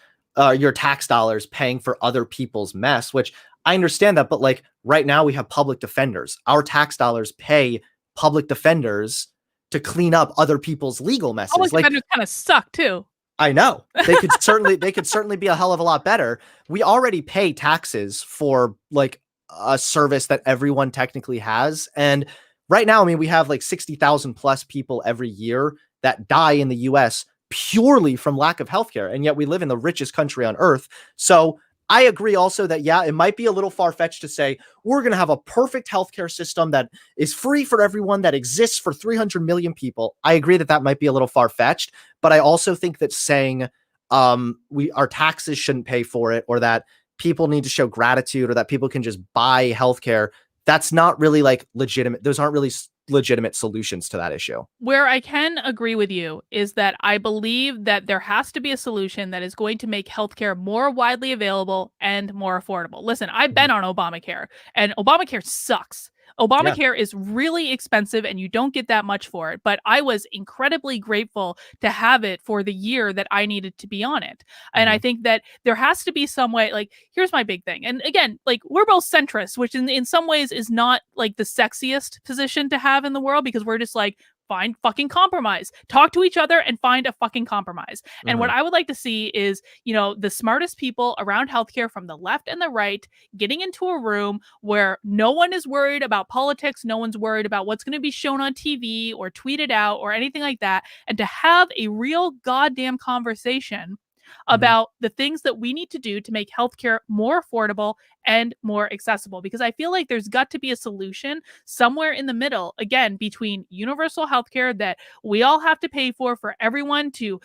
your tax dollars paying for other people's mess, which I understand that, but like right now we have public defenders. Our tax dollars pay public defenders to clean up other people's legal messes. Public Like, defenders kind of suck too. I know they could certainly be a hell of a lot better. We already pay taxes for like a service that everyone technically has. And right now, I mean, we have like 60,000 plus people every year that die in the US purely from lack of healthcare. And yet we live in the richest country on earth. So I agree also that, yeah, it might be a little far-fetched to say we're going to have a perfect healthcare system that is free for everyone, that exists for 300 million people. I agree that might be a little far-fetched, but I also think that saying our taxes shouldn't pay for it, or that people need to show gratitude, or that people can just buy healthcare, that's not really like legitimate. Those aren't really legitimate solutions to that issue. Where I can agree with you is that I believe that there has to be a solution that is going to make healthcare more widely available and more affordable. Listen, I've been on Obamacare, and Obamacare sucks. Obamacare is really expensive and you don't get that much for it, but I was incredibly grateful to have it for the year that I needed to be on it. And I think that there has to be some way, like, here's my big thing. And again, like, we're both centrists, which in some ways is not like the sexiest position to have in the world, because we're just like, find fucking compromise, talk to each other and find a fucking compromise. And what I would like to see is, the smartest people around healthcare from the left and the right getting into a room where no one is worried about politics. No one's worried about what's going to be shown on TV or tweeted out or anything like that. And to have a real goddamn conversation about the things that we need to do to make healthcare more affordable and more accessible. Because I feel like there's got to be a solution somewhere in the middle, again, between universal healthcare that we all have to pay for everyone to,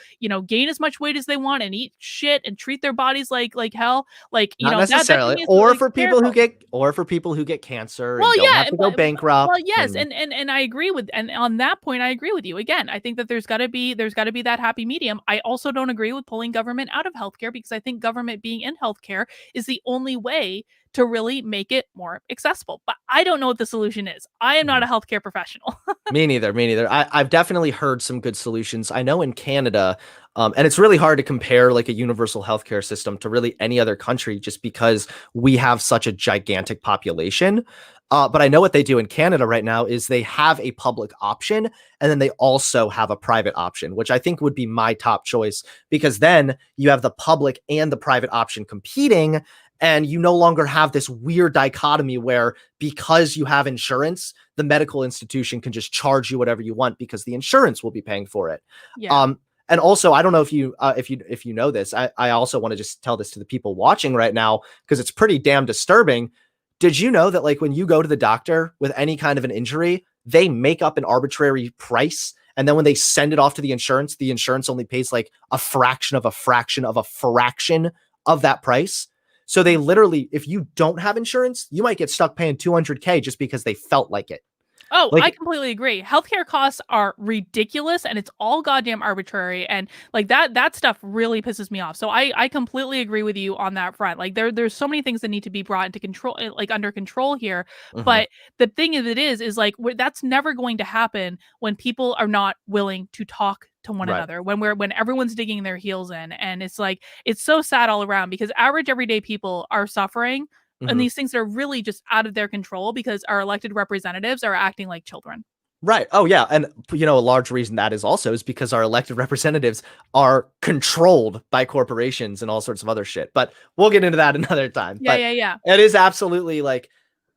gain as much weight as they want and eat shit and treat their bodies like hell. Like, not necessarily, that or really for people who get cancer and don't have to go bankrupt. Well, yes, and I agree with, and on that point, I agree with you. Again, I think that there's got to be that happy medium. I also don't agree with pulling government out of healthcare, because I think government being in healthcare is the only way to really make it more accessible. But I don't know what the solution is. I am not a healthcare professional. Me neither. I've definitely heard some good solutions. I know in Canada, and it's really hard to compare like a universal healthcare system to really any other country, just because we have such a gigantic population. But I know what they do in Canada right now is they have a public option, and then they also have a private option, which I think would be my top choice, because then you have the public and the private option competing, and you no longer have this weird dichotomy where, because you have insurance, the medical institution can just charge you whatever you want because the insurance will be paying for it. Yeah. And also, I don't know if you know this. I also want to just tell this to the people watching right now, because it's pretty damn disturbing. Did you know that like when you go to the doctor with any kind of an injury, they make up an arbitrary price, and then when they send it off to the insurance only pays like a fraction of a fraction of a fraction of that price? So they literally, if you don't have insurance, you might get stuck paying $200K just because they felt like it. Oh, Like, I completely agree. Healthcare costs are ridiculous, and it's all goddamn arbitrary. And like that stuff really pisses me off. So I completely agree with you on that front. Like there's so many things that need to be brought into control, like under control here. But the thing is like, that's never going to happen when people are not willing to talk to one another, when everyone's digging their heels in. And it's like, it's so sad all around, because average everyday people are suffering. And these things are really just out of their control because our elected representatives are acting like children. Right. Oh, yeah. And, a large reason that is because our elected representatives are controlled by corporations and all sorts of other shit. But we'll get into that another time. Yeah. It is absolutely like,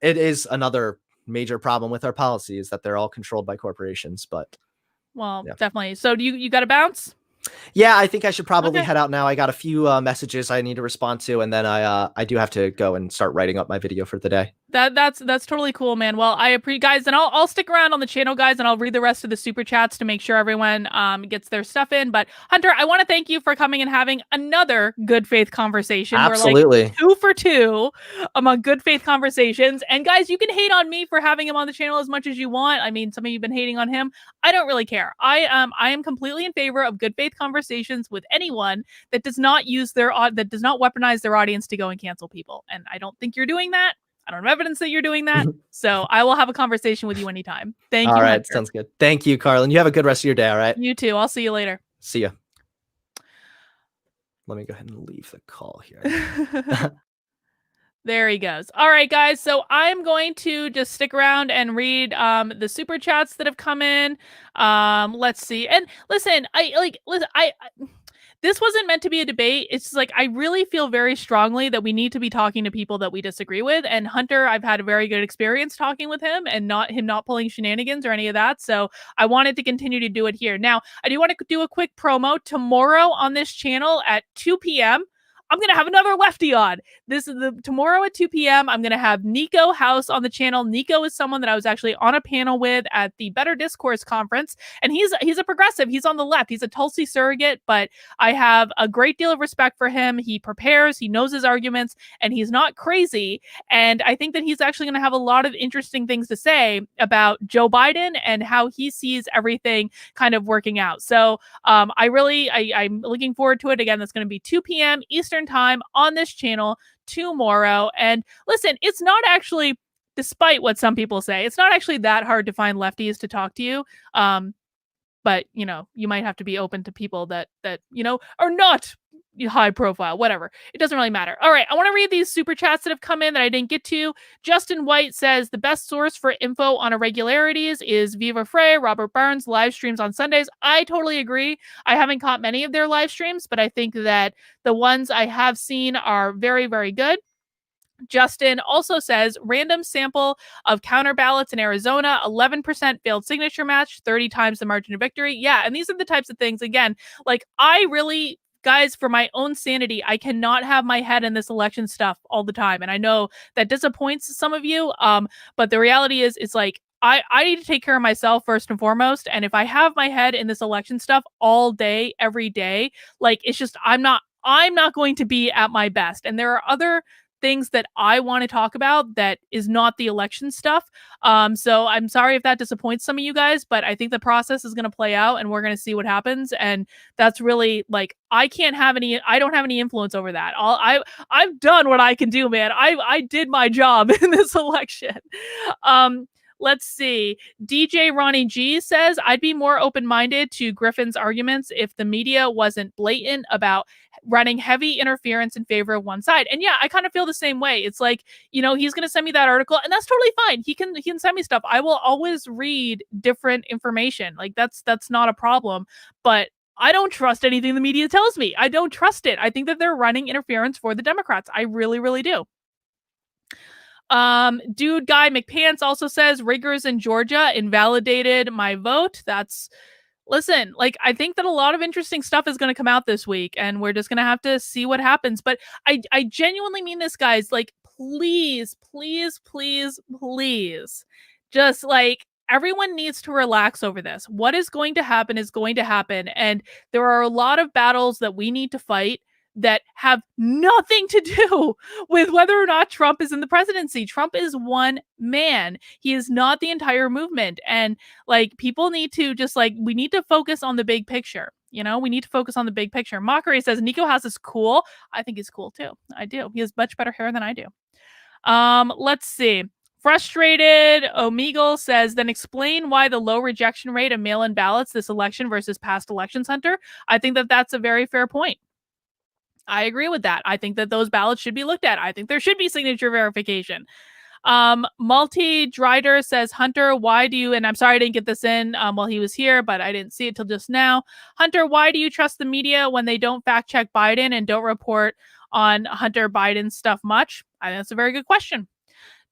it is another major problem with our policy is that they're all controlled by corporations. But Well, yeah. definitely. So do you got to bounce? Yeah, I think I should probably Okay. head out now. I got a few messages I need to respond to, and then I do have to go and start writing up my video for the day. That's totally cool, man. Well, I appreciate, guys, and I'll stick around on the channel, guys, and I'll read the rest of the super chats to make sure everyone gets their stuff in. But Hunter, I want to thank you for coming and having another good faith conversation. Absolutely. We're like 2 for 2 among good faith conversations. And guys, you can hate on me for having him on the channel as much as you want. I mean, some of you've been hating on him. I don't really care. I am completely in favor of good faith conversations with anyone that does not weaponize their audience to go and cancel people. And I don't think you're doing that. I don't have evidence that you're doing that. So I will have a conversation with you anytime. Thank you. All right. Hunter. Sounds good. Thank you, Carlin. You have a good rest of your day. All right. You too. I'll see you later. See ya. Let me go ahead and leave the call here. There he goes. All right, guys. So I'm going to just stick around and read the super chats that have come in. Let's see. And listen, this wasn't meant to be a debate. It's like I really feel very strongly that we need to be talking to people that we disagree with. And Hunter, I've had a very good experience talking with him and not pulling shenanigans or any of that. So I wanted to continue to do it here. Now, I do want to do a quick promo. Tomorrow on this channel at 2 p.m., I'm going to have another lefty on. This is tomorrow at 2 p.m. I'm going to have Nico House on the channel. Nico is someone that I was actually on a panel with at the Better Discourse conference. And he's a progressive. He's on the left. He's a Tulsi surrogate, but I have a great deal of respect for him. He prepares, he knows his arguments, and he's not crazy. And I think that he's actually going to have a lot of interesting things to say about Joe Biden and how he sees everything kind of working out. So I'm looking forward to it. Again, that's going to be 2 p.m. Eastern time on this channel tomorrow. And listen, it's not actually, despite what some people say, it's not actually that hard to find lefties to talk to you. But you might have to be open to people that are not high profile, whatever. It doesn't really matter. All right, I want to read these super chats that have come in that I didn't get to. Justin White says the best source for info on irregularities is Viva Frey, Robert Barnes, live streams on Sundays. I totally agree. I haven't caught many of their live streams, but I think that the ones I have seen are very, very good. Justin also says random sample of counter ballots in Arizona, 11% failed signature match, 30 times the margin of victory. Yeah, and these are the types of things, again, like I really, guys, for my own sanity, I cannot have my head in this election stuff all the time. And I know that disappoints some of you. But the reality is, it's like, I need to take care of myself first and foremost. And if I have my head in this election stuff all day, every day, like it's just, I'm not going to be at my best. And there are other things that I want to talk about that is not the election stuff. So I'm sorry if that disappoints some of you guys, but I think the process is going to play out and we're going to see what happens. And that's really like, I don't have any influence over that. I've done what I can do, man. I did my job in this election. Let's see. DJ Ronnie G says, I'd be more open-minded to Griffin's arguments if the media wasn't blatant about running heavy interference in favor of one side. And yeah, I kind of feel the same way. It's like, he's going to send me that article and that's totally fine. He can send me stuff. I will always read different information. Like that's not a problem, but I don't trust anything the media tells me. I don't trust it. I think that they're running interference for the Democrats. I really, really do. Dude Guy McPants also says riggers in Georgia invalidated my vote. Listen, like I think that a lot of interesting stuff is going to come out this week and we're just going to have to see what happens. But I genuinely mean this, guys. Like, please, please, please, please, just like everyone needs to relax over this. What is going to happen is going to happen. And there are a lot of battles that we need to fight that have nothing to do with whether or not Trump is in the presidency. Trump is one man. He is not the entire movement. And like people need to just like, we need to focus on the big picture. We need to focus on the big picture. Mockery says Nico House is cool. I think he's cool too. I do. He has much better hair than I do. Let's see. Frustrated Omegle says, then explain why the low rejection rate of mail-in ballots this election versus past elections, Hunter. I think that that's a very fair point. I agree with that. I think that those ballots should be looked at. I think there should be signature verification. Multi-Drider says, Hunter, why do you, and I'm sorry I didn't get this in while he was here, but I didn't see it till just now. Hunter, why do you trust the media when they don't fact check Biden and don't report on Hunter Biden stuff much? I think that's a very good question.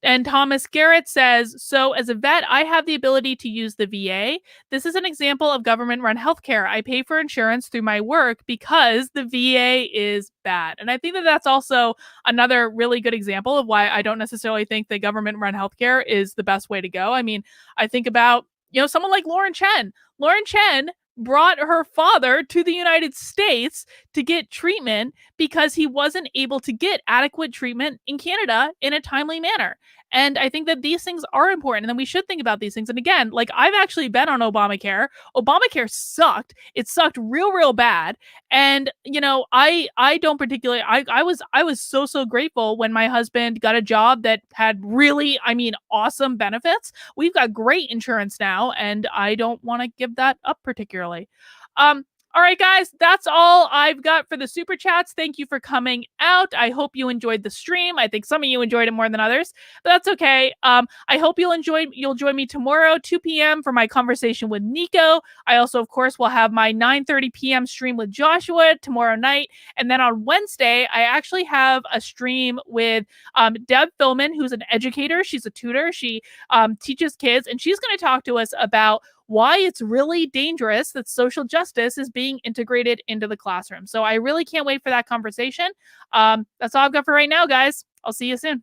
And Thomas Garrett says, so as a vet, I have the ability to use the VA. This is an example of government run healthcare. I pay for insurance through my work because the VA is bad. And I think that that's also another really good example of why I don't necessarily think the government run healthcare is the best way to go. I mean, I think about, someone like Lauren Chen. Lauren Chen brought her father to the United States to get treatment because he wasn't able to get adequate treatment in Canada in a timely manner. And I think that these things are important and then we should think about these things. And again, like I've actually been on Obamacare. Obamacare sucked. It sucked real bad. And I don't particularly I was so grateful when my husband got a job that had really, awesome benefits. We've got great insurance now and I don't want to give that up particularly. All right, guys, that's all I've got for the super chats. Thank you for coming out. I hope you enjoyed the stream. I think some of you enjoyed it more than others, but that's okay. I hope you'll join me tomorrow, 2 p.m. for my conversation with Nico. I also, of course, will have my 9:30 p.m. stream with Joshua tomorrow night. And then on Wednesday, I actually have a stream with Deb Philman, who's an educator. She's a tutor. She teaches kids, and she's going to talk to us about why it's really dangerous that social justice is being integrated into the classroom. So I really can't wait for that conversation. That's all I've got for right now, guys. I'll see you soon.